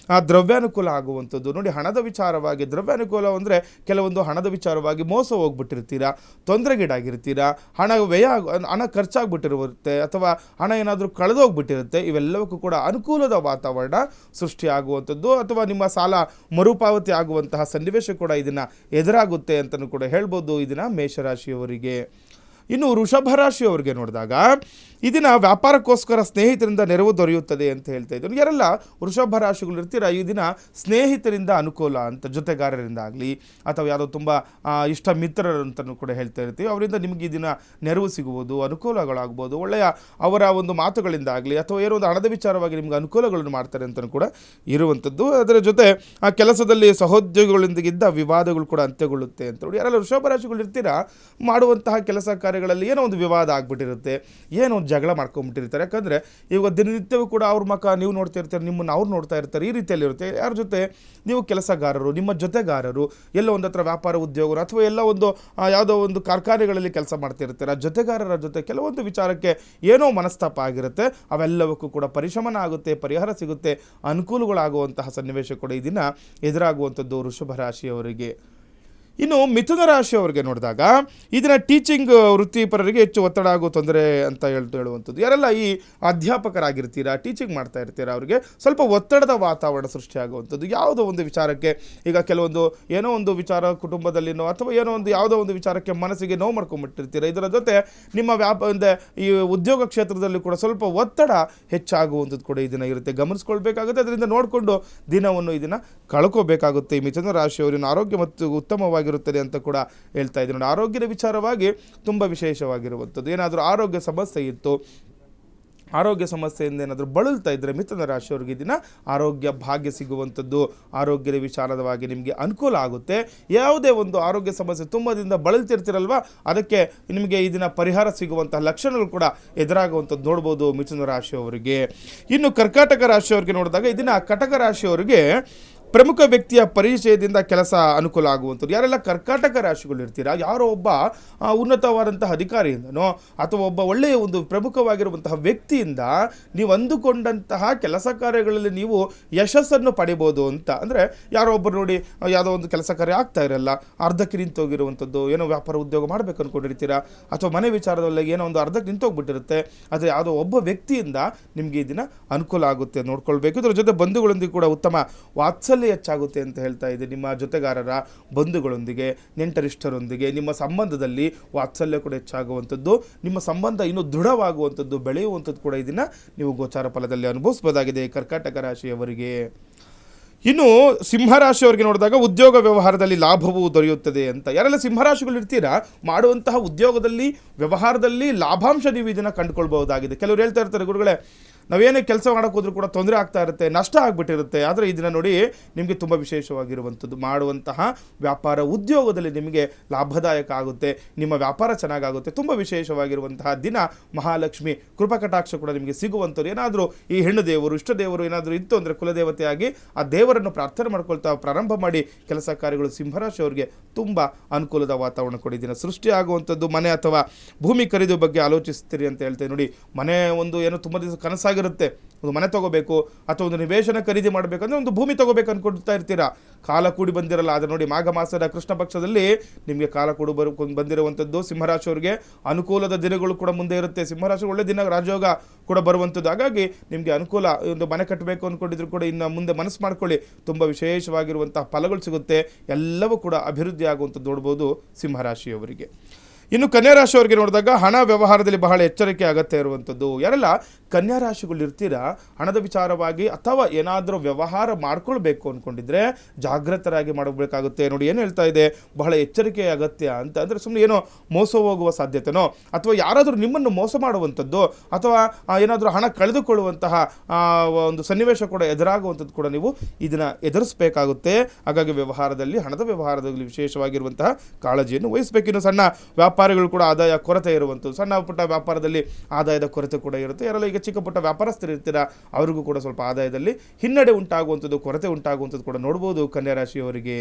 Speaker 2: ದ್ರವ್ಯಾನುಕೂಲ ಆಗುವಂಥದ್ದು. ನೋಡಿ, ಹಣದ ವಿಚಾರವಾಗಿ ದ್ರವ್ಯಾನುಕೂಲ ಅಂದರೆ ಕೆಲವೊಂದು ಹಣದ ವಿಚಾರವಾಗಿ ಮೋಸ ಹೋಗ್ಬಿಟ್ಟಿರ್ತೀರಾ, ತೊಂದರೆಗೀಡಾಗಿರ್ತೀರಾ, ಹಣ ಖರ್ಚಾಗ್ಬಿಟ್ಟಿರುತ್ತೆ, ಅಥವಾ ಹಣ ಏನಾದರೂ ಕಳೆದೋಗ್ಬಿಟ್ಟಿರುತ್ತೆ. ಇವೆಲ್ಲವಕ್ಕೂ ಕೂಡ ಅನುಕೂಲದ ವಾತಾವರಣ ಸೃಷ್ಟಿಯಾಗುವಂಥದ್ದು, ಅಥವಾ ನಿಮ್ಮ ಸಾಲ ಮರುಪಾವತಿ ಆಗುವಂತಹ ಸನ್ನಿವೇಶ ಕೂಡ ಇದನ್ನು ಎದುರಾಗುತ್ತೆ ಅಂತಲೂ ಕೂಡ ಹೇಳ್ಬೋದು ಈ ದಿನ ಮೇಷರಾಶಿಯವರಿಗೆ. ಇನ್ನು ವೃಷಭ ರಾಶಿಯವರಿಗೆ ನೋಡಿದಾಗ ಇದನ್ನ ವ್ಯಾಪಾರಕ್ಕೋಸ್ಕರ ಸ್ನೇಹಿತರಿಂದ ನೆರವು ದೊರೆಯುತ್ತದೆ ಅಂತ ಹೇಳ್ತಾ ಇದ್ರು. ಯಾರೆಲ್ಲ ವೃಷಭ ರಾಶಿಗಳು ಇರ್ತೀರ, ಈ ದಿನ ಸ್ನೇಹಿತರಿಂದ ಅನುಕೂಲ ಅಂತ, ಜೊತೆಗಾರರಿಂದ ಆಗಲಿ ಅಥವಾ ಯಾವುದೋ ತುಂಬ ಇಷ್ಟ ಮಿತ್ರರಂತಲೂ ಕೂಡ ಹೇಳ್ತಾ ಇರ್ತೀವಿ, ಅವರಿಂದ ನಿಮಗೆ ಈ ದಿನ ನೆರವು ಸಿಗುವುದು, ಅನುಕೂಲಗಳಾಗ್ಬೋದು. ಒಳ್ಳೆಯ ಅವರ ಒಂದು ಮಾತುಗಳಿಂದ ಆಗಲಿ ಅಥವಾ ಏನೋ ಒಂದು ಹಣದ ವಿಚಾರವಾಗಿ ನಿಮ್ಗೆ ಅನುಕೂಲಗಳನ್ನು ಮಾಡ್ತಾರೆ ಅಂತಲೂ ಕೂಡ ಇರುವಂಥದ್ದು. ಅದರ ಜೊತೆ ಆ ಕೆಲಸದಲ್ಲಿ ಸಹೋದ್ಯೋಗಿಗಳೊಂದಿಗಿದ್ದ ವಿವಾದಗಳು ಕೂಡ ಅಂತ್ಯಗೊಳ್ಳುತ್ತೆ ಅಂತ ನೋಡಿ. ಯಾರೆಲ್ಲ ವೃಷಭ ರಾಶಿಗಳು ಇರ್ತೀರಾ, ಮಾಡುವಂತಹ ಕೆಲಸ ಕಾರ್ಯಗಳಲ್ಲಿ ಏನೋ ಒಂದು ವಿವಾದ ಆಗ್ಬಿಟ್ಟಿರುತ್ತೆ, ಏನೋ ಒಂದು ಜಗಳ ಮಾಡ್ಕೊಂಡ್ಬಿಟ್ಟಿರ್ತಾರೆ. ಯಾಕಂದರೆ ಇವಾಗ ದಿನನಿತ್ಯವೂ ಕೂಡ ಅವ್ರ ಮಕ್ಕ ನೀವು ನೋಡ್ತಾ ಇರ್ತಾರೆ, ನಿಮ್ಮನ್ನು ಅವ್ರು ನೋಡ್ತಾ ಇರ್ತಾರೆ, ಈ ರೀತಿಯಲ್ಲಿ ಇರುತ್ತೆ. ಯಾರ ಜೊತೆ ನೀವು ಕೆಲಸಗಾರರು, ನಿಮ್ಮ ಜೊತೆಗಾರರು, ಎಲ್ಲೋ ಒಂದು ಹತ್ರ ವ್ಯಾಪಾರ ಉದ್ಯೋಗರು ಅಥವಾ ಎಲ್ಲ ಒಂದು ಯಾವುದೋ ಒಂದು ಕಾರ್ಖಾನೆಗಳಲ್ಲಿ ಕೆಲಸ ಮಾಡ್ತಿರ್ತಾರೆ, ಜೊತೆಗಾರರ ಜೊತೆ ಕೆಲವೊಂದು ವಿಚಾರಕ್ಕೆ ಏನೋ ಮನಸ್ತಾಪ ಆಗಿರುತ್ತೆ. ಅವೆಲ್ಲವಕ್ಕೂ ಕೂಡ ಪರಿಶಮನ ಆಗುತ್ತೆ, ಪರಿಹಾರ ಸಿಗುತ್ತೆ, ಅನುಕೂಲಗಳಾಗುವಂತಹ ಸನ್ನಿವೇಶ ಕೂಡ ಈ ದಿನ ಎದುರಾಗುವಂಥದ್ದು ವೃಷಭ ರಾಶಿಯವರಿಗೆ. ಇನ್ನು ಮಿಥುನ ರಾಶಿಯವರಿಗೆ ನೋಡಿದಾಗ ಇದನ್ನು ಟೀಚಿಂಗ್ ವೃತ್ತಿಪರರಿಗೆ ಹೆಚ್ಚು ಒತ್ತಡ ಆಗೋ ತೊಂದರೆ ಅಂತ ಹೇಳುವಂಥದ್ದು. ಯಾರೆಲ್ಲ ಈ ಅಧ್ಯಾಪಕರಾಗಿರ್ತೀರಾ, ಟೀಚಿಂಗ್ ಮಾಡ್ತಾ ಇರ್ತೀರಾ, ಅವರಿಗೆ ಸ್ವಲ್ಪ ಒತ್ತಡದ ವಾತಾವರಣ ಸೃಷ್ಟಿಯಾಗುವಂಥದ್ದು. ಯಾವುದೋ ಒಂದು ವಿಚಾರಕ್ಕೆ, ಈಗ ಕೆಲವೊಂದು ಏನೋ ಒಂದು ವಿಚಾರ ಕುಟುಂಬದಲ್ಲಿನೋ ಅಥವಾ ಏನೋ ಒಂದು ಯಾವುದೋ ಒಂದು ವಿಚಾರಕ್ಕೆ ಮನಸ್ಸಿಗೆ ನೋವು ಮಾಡ್ಕೊಂಡ್ಬಿಟ್ಟಿರ್ತೀರ. ಇದರ ಜೊತೆ ನಿಮ್ಮ ಈ ಉದ್ಯೋಗ ಕ್ಷೇತ್ರದಲ್ಲಿ ಕೂಡ ಸ್ವಲ್ಪ ಒತ್ತಡ ಹೆಚ್ಚಾಗುವಂಥದ್ದು ಕೂಡ ಈ ದಿನ ಇರುತ್ತೆ, ಗಮನಿಸ್ಕೊಳ್ಬೇಕಾಗುತ್ತೆ. ಅದರಿಂದ ನೋಡಿಕೊಂಡು ದಿನವನ್ನು ಈ ದಿನ ಕಳ್ಕೋಬೇಕಾಗುತ್ತೆ. ಈ ಮಿಥುನ ರಾಶಿಯವರಿನ ಆರೋಗ್ಯ ಮತ್ತು ಉತ್ತಮವಾಗಿರುತ್ತದೆ ಅಂತ ಕೂಡ ಹೇಳ್ತಾ ಇದ್ದೀನಿ. ನೋಡಿ, ಆರೋಗ್ಯದ ವಿಚಾರವಾಗಿ ತುಂಬ ವಿಶೇಷವಾಗಿರುವಂಥದ್ದು. ಏನಾದರೂ ಆರೋಗ್ಯ ಸಮಸ್ಯೆ ಇತ್ತು, ಆರೋಗ್ಯ ಸಮಸ್ಯೆಯಿಂದ ಏನಾದರೂ ಬಳಲ್ತಾ ಇದ್ದರೆ ಮಿಥುನ ರಾಶಿಯವರಿಗೆ ದಿನ ಆರೋಗ್ಯ ಭಾಗ್ಯ ಸಿಗುವಂಥದ್ದು, ಆರೋಗ್ಯದ ವಿಚಾರವಾಗಿ ನಿಮಗೆ ಅನುಕೂಲ ಆಗುತ್ತೆ. ಯಾವುದೇ ಒಂದು ಆರೋಗ್ಯ ಸಮಸ್ಯೆ ತುಂಬ ದಿನದಿಂದ ಬಳಲ್ತಿರ್ತಿರಲ್ವ, ಅದಕ್ಕೆ ನಿಮಗೆ ಈ ದಿನ ಪರಿಹಾರ ಸಿಗುವಂತಹ ಲಕ್ಷಣಗಳು ಕೂಡ ಎದುರಾಗುವಂಥದ್ದು ನೋಡ್ಬೋದು ಮಿಥುನ ರಾಶಿಯವರಿಗೆ. ಇನ್ನು ಕರ್ಕಾಟಕ ರಾಶಿಯವರಿಗೆ ನೋಡಿದಾಗ ಈ ದಿನ ಕಟಕ ರಾಶಿಯವರಿಗೆ ಪ್ರಮುಖ ವ್ಯಕ್ತಿಯ ಪರಿಚಯದಿಂದ ಕೆಲಸ ಅನುಕೂಲ ಆಗುವಂಥದ್ದು. ಯಾರೆಲ್ಲ ಕರ್ಕಾಟಕ ರಾಶಿಗಳು ಇರ್ತೀರಾ, ಯಾರೋ ಒಬ್ಬ ಉನ್ನತವಾದಂತಹ ಅಧಿಕಾರಿಯಿಂದನೋ ಅಥವಾ ಒಬ್ಬ ಒಳ್ಳೆಯ ಒಂದು ಪ್ರಮುಖವಾಗಿರುವಂತಹ ವ್ಯಕ್ತಿಯಿಂದ ನೀವು ಅಂದುಕೊಂಡಂತಹ ಕೆಲಸ ಕಾರ್ಯಗಳಲ್ಲಿ ನೀವು ಯಶಸ್ಸನ್ನು ಪಡಿಬೋದು ಅಂತ. ಅಂದರೆ ಯಾರೋ ಒಬ್ಬರು ನೋಡಿ ಯಾವುದೋ ಒಂದು ಕೆಲಸ ಕಾರ್ಯ ಆಗ್ತಾ ಇರಲ್ಲ, ಅರ್ಧಕ್ಕೆ ನಿಂತೋಗಿರುವಂಥದ್ದು, ಏನೋ ವ್ಯಾಪಾರ ಉದ್ಯೋಗ ಮಾಡಬೇಕು ಅಂದ್ಕೊಂಡಿರ್ತೀರಾ ಅಥವಾ ಮನೆ ವಿಚಾರದಲ್ಲಿ ಏನೋ ಒಂದು ಅರ್ಧಕ್ಕೆ ನಿಂತೋಗ್ಬಿಟ್ಟಿರುತ್ತೆ, ಆದರೆ ಯಾವುದೋ ಒಬ್ಬ ವ್ಯಕ್ತಿಯಿಂದ ನಿಮಗೆ ಈ ದಿನ ಅನುಕೂಲ ಆಗುತ್ತೆ, ನೋಡ್ಕೊಳ್ಬೇಕು. ಇದರ ಜೊತೆ ಬಂಧುಗಳೊಂದಿಗೆ ಕೂಡ ಉತ್ತಮ ವಾತ್ಸಲ್ಯ ಹೆಚ್ಚಾಗುತ್ತೆ ಅಂತ ಹೇಳ್ತಾ ಇದೆ. ನಿಮ್ಮ ಜೊತೆಗಾರರ, ಬಂಧುಗಳೊಂದಿಗೆ, ನೆಂಟರಿಷ್ಟರೊಂದಿಗೆ ನಿಮ್ಮ ಸಂಬಂಧದಲ್ಲಿ ವಾತ್ಸಲ್ಯ ಕೂಡ ಹೆಚ್ಚಾಗುವಂಥದ್ದು, ನಿಮ್ಮ ಸಂಬಂಧ ಇನ್ನೂ ದೃಢವಾಗುವಂಥದ್ದು, ಬೆಳೆಯುವಂಥದ್ದು ಕೂಡ ಇದನ್ನು ನೀವು ಗೋಚಾರ ಫಲದಲ್ಲಿ ಅನುಭವಿಸಬಹುದಾಗಿದೆ ಕರ್ಕಾಟಕ ರಾಶಿಯವರಿಗೆ. ಇನ್ನು ಸಿಂಹರಾಶಿಯವರಿಗೆ ನೋಡಿದಾಗ ಉದ್ಯೋಗ ವ್ಯವಹಾರದಲ್ಲಿ ಲಾಭವೂ ದೊರೆಯುತ್ತದೆ ಅಂತ. ಯಾರೆಲ್ಲ ಸಿಂಹರಾಶಿಗಳು ಇರ್ತೀರಾ, ಮಾಡುವಂತಹ ಉದ್ಯೋಗದಲ್ಲಿ ವ್ಯವಹಾರದಲ್ಲಿ ಲಾಭಾಂಶ ನೀವು ಇದನ್ನು ಕಂಡುಕೊಳ್ಬಹುದಾಗಿದೆ. ಕೆಲವರು ಹೇಳ್ತಾ ಇರ್ತಾರೆ, ಗುರುಗಳೇ ನಾವೇನೇ ಕೆಲಸ ಮಾಡೋಕೆ ಹೋದ್ರೂ ಕೂಡ ತೊಂದರೆ ಆಗ್ತಾ ಇರುತ್ತೆ, ನಷ್ಟ ಆಗಿಬಿಟ್ಟಿರುತ್ತೆ. ಆದರೆ ಈ ದಿನ ನೋಡಿ ನಿಮಗೆ ತುಂಬ ವಿಶೇಷವಾಗಿರುವಂಥದ್ದು, ಮಾಡುವಂತಹ ವ್ಯಾಪಾರ ಉದ್ಯೋಗದಲ್ಲಿ ನಿಮಗೆ ಲಾಭದಾಯಕ ಆಗುತ್ತೆ, ನಿಮ್ಮ ವ್ಯಾಪಾರ ಚೆನ್ನಾಗಾಗುತ್ತೆ. ತುಂಬ ವಿಶೇಷವಾಗಿರುವಂತಹ ದಿನ, ಮಹಾಲಕ್ಷ್ಮಿ ಕೃಪಕಟಾಕ್ಷ ಕೂಡ ನಿಮಗೆ ಸಿಗುವಂಥದ್ದು. ಏನಾದರೂ ಈ ಹೆಣ್ಣು ದೇವರು, ಇಷ್ಟ ದೇವರು ಏನಾದರೂ ಇತ್ತು ಅಂದರೆ ಕುಲದೇವತೆಯಾಗಿ ಆ ದೇವರನ್ನು ಪ್ರಾರ್ಥನೆ ಮಾಡ್ಕೊಳ್ತಾ ಪ್ರಾರಂಭ ಮಾಡಿ ಕೆಲಸ ಕಾರ್ಯಗಳು ಸಿಂಹರಾಶಿಯವರಿಗೆ ತುಂಬ ಅನುಕೂಲದ ವಾತಾವರಣ ಕೂಡ ದಿನ ಸೃಷ್ಟಿಯಾಗುವಂಥದ್ದು. ಮನೆ ಅಥವಾ ಭೂಮಿ ಖರೀದಿ ಬಗ್ಗೆ ಆಲೋಚಿಸ್ತೀರಿ ಅಂತ ಹೇಳ್ತೇವೆ. ನೋಡಿ, ಮನೆ ಒಂದು ಏನೋ ತುಂಬ ದಿವಸ ಕನಸಾಗಿರುತ್ತೆ, ಒಂದು ಮನೆ ತಗೋಬೇಕು ಅಥವಾ ಒಂದು ನಿವೇಶನ ಖರೀದಿ ಮಾಡಬೇಕಂದ್ರೆ ಒಂದು ಭೂಮಿ ತಗೋಬೇಕು ಅಂದ್ಕೊಳ್ತಾ ಇರ್ತೀರಾ, ಕಾಲ ಕೂಡಿ ಬಂದಿರಲ್ಲ. ಆದರೆ ನೋಡಿ, ಮಾಘ ಮಾಸದ ಕೃಷ್ಣ ಪಕ್ಷದಲ್ಲಿ ನಿಮಗೆ ಕಾಲ ಕೂಡಿ ಬಂದಿರುವಂಥದ್ದು. ಸಿಂಹರಾಶಿಯವರಿಗೆ ಅನುಕೂಲದ ದಿನಗಳು ಕೂಡ ಮುಂದೆ ಇರುತ್ತೆ. ಸಿಂಹರಾಶಿ ಒಳ್ಳೆ ದಿನ, ರಾಜಯೋಗ ಕೂಡ ಬರುವಂಥದ್ದು. ಹಾಗಾಗಿ ನಿಮಗೆ ಅನುಕೂಲ, ಒಂದು ಮನೆ ಕಟ್ಟಬೇಕು ಅಂದ್ಕೊಂಡಿದ್ರು ಕೂಡ ಇನ್ನು ಮುಂದೆ ಮನಸ್ಸು ಮಾಡ್ಕೊಳ್ಳಿ, ತುಂಬ ವಿಶೇಷವಾಗಿರುವಂತಹ ಫಲಗಳು ಸಿಗುತ್ತೆ, ಎಲ್ಲವೂ ಕೂಡ ಅಭಿವೃದ್ಧಿ ಆಗುವಂಥದ್ದು ನೋಡ್ಬೋದು ಸಿಂಹರಾಶಿಯವರಿಗೆ. ಇನ್ನು ಕನ್ಯಾ ರಾಶಿಯವರಿಗೆ ನೋಡಿದಾಗ ಹಣ ವ್ಯವಹಾರದಲ್ಲಿ ಬಹಳ ಎಚ್ಚರಿಕೆ ಅಗತ್ಯ ಇರುವಂಥದ್ದು. ಯಾರೆಲ್ಲ ಕನ್ಯಾ ರಾಶಿಗಳು ಇರ್ತೀರಾ, ಹಣದ ವಿಚಾರವಾಗಿ ಅಥವಾ ಏನಾದರೂ ವ್ಯವಹಾರ ಮಾಡ್ಕೊಳ್ಬೇಕು ಅಂದ್ಕೊಂಡಿದ್ರೆ ಜಾಗೃತರಾಗಿ ಮಾಡಬೇಕಾಗುತ್ತೆ. ನೋಡಿ ಏನು ಹೇಳ್ತಾ ಇದೆ, ಬಹಳ ಎಚ್ಚರಿಕೆ ಅಗತ್ಯ ಅಂತ. ಅಂದರೆ ಸುಮ್ಮನೆ ಏನೋ ಮೋಸ ಹೋಗುವ ಸಾಧ್ಯತೆನೋ ಅಥವಾ ಯಾರಾದರೂ ನಿಮ್ಮನ್ನು ಮೋಸ ಮಾಡುವಂಥದ್ದು ಅಥವಾ ಏನಾದರೂ ಹಣ ಕಳೆದುಕೊಳ್ಳುವಂತಹ ಒಂದು ಸನ್ನಿವೇಶ ಕೂಡ ಎದುರಾಗುವಂಥದ್ದು ಕೂಡ ನೀವು ಇದನ್ನು ಎದುರಿಸಬೇಕಾಗುತ್ತೆ. ಹಾಗಾಗಿ ವ್ಯವಹಾರದಲ್ಲಿ, ಹಣದ ವ್ಯವಹಾರದಲ್ಲಿ ವಿಶೇಷವಾಗಿರುವಂತಹ ಕಾಳಜಿಯನ್ನು ವಹಿಸಬೇಕು. ಇನ್ನು ಸಣ್ಣ ವ್ಯಾಪಾರಿಗಳು ಕೂಡ ಆದಾಯ ಕೊರತೆ ಇರುವಂಥದ್ದು, ಸಣ್ಣ ಪುಟ್ಟ ವ್ಯಾಪಾರದಲ್ಲಿ ಆದಾಯದ ಕೊರತೆ ಕೂಡ ಇರುತ್ತೆ. ಯಾರೆಲ್ಲ ಈಗ ಚಿಕ್ಕ ಪುಟ್ಟ ವ್ಯಾಪಾರಸ್ಥರು ಇರ್ತೀರಾ ಅವರಿಗೂ ಕೂಡ ಸ್ವಲ್ಪ ಆದಾಯದಲ್ಲಿ ಹಿನ್ನಡೆ ಉಂಟಾಗುವಂಥದ್ದು, ಕೊರತೆ ಉಂಟಾಗುವಂಥದ್ದು ಕೂಡ ನೋಡ್ಬೋದು ಕನ್ಯಾ ರಾಶಿಯವರಿಗೆ.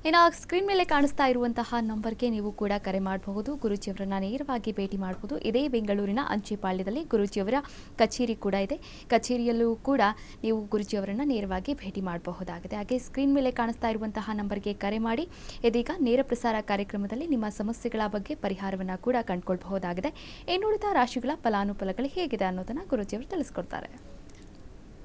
Speaker 1: ಇನ್ನು ಸ್ಕ್ರೀನ್ ಮೇಲೆ ಕಾಣಿಸ್ತಾ ಇರುವಂತಹ ನಂಬರ್ಗೆ ನೀವು ಕೂಡ ಕರೆ ಮಾಡಬಹುದು. ಗುರೂಜಿಯವರನ್ನ ನೇರವಾಗಿ ಭೇಟಿ ಮಾಡಬಹುದು. ಇದೇ ಬೆಂಗಳೂರಿನ ಅಂಚೆಪಾಳ್ಯದಲ್ಲಿ ಗುರೂಜಿಯವರ ಕಚೇರಿ ಕೂಡ ಇದೆ. ಕಚೇರಿಯಲ್ಲೂ ಕೂಡ ನೀವು ಗುರೂಜಿಯವರನ್ನ ನೇರವಾಗಿ ಭೇಟಿ ಮಾಡಬಹುದಾಗಿದೆ. ಹಾಗೆ ಸ್ಕ್ರೀನ್ ಮೇಲೆ ಕಾಣಿಸ್ತಾ ಇರುವಂತಹ ನಂಬರ್ಗೆ ಕರೆ ಮಾಡಿ ಇದೀಗ ನೇರ ಪ್ರಸಾರ ಕಾರ್ಯಕ್ರಮದಲ್ಲಿ ನಿಮ್ಮ ಸಮಸ್ಯೆಗಳ ಬಗ್ಗೆ ಪರಿಹಾರವನ್ನು ಕೂಡ ಕಂಡುಕೊಳ್ಳಬಹುದಾಗಿದೆ. ಇನ್ನುಳಿದ ರಾಶಿಗಳ ಫಲಾನುಫಲಗಳು ಹೇಗಿದೆ ಅನ್ನೋದನ್ನ ಗುರೂಜಿಯವರು ತಿಳಿಸ್ಕೊಡ್ತಾರೆ.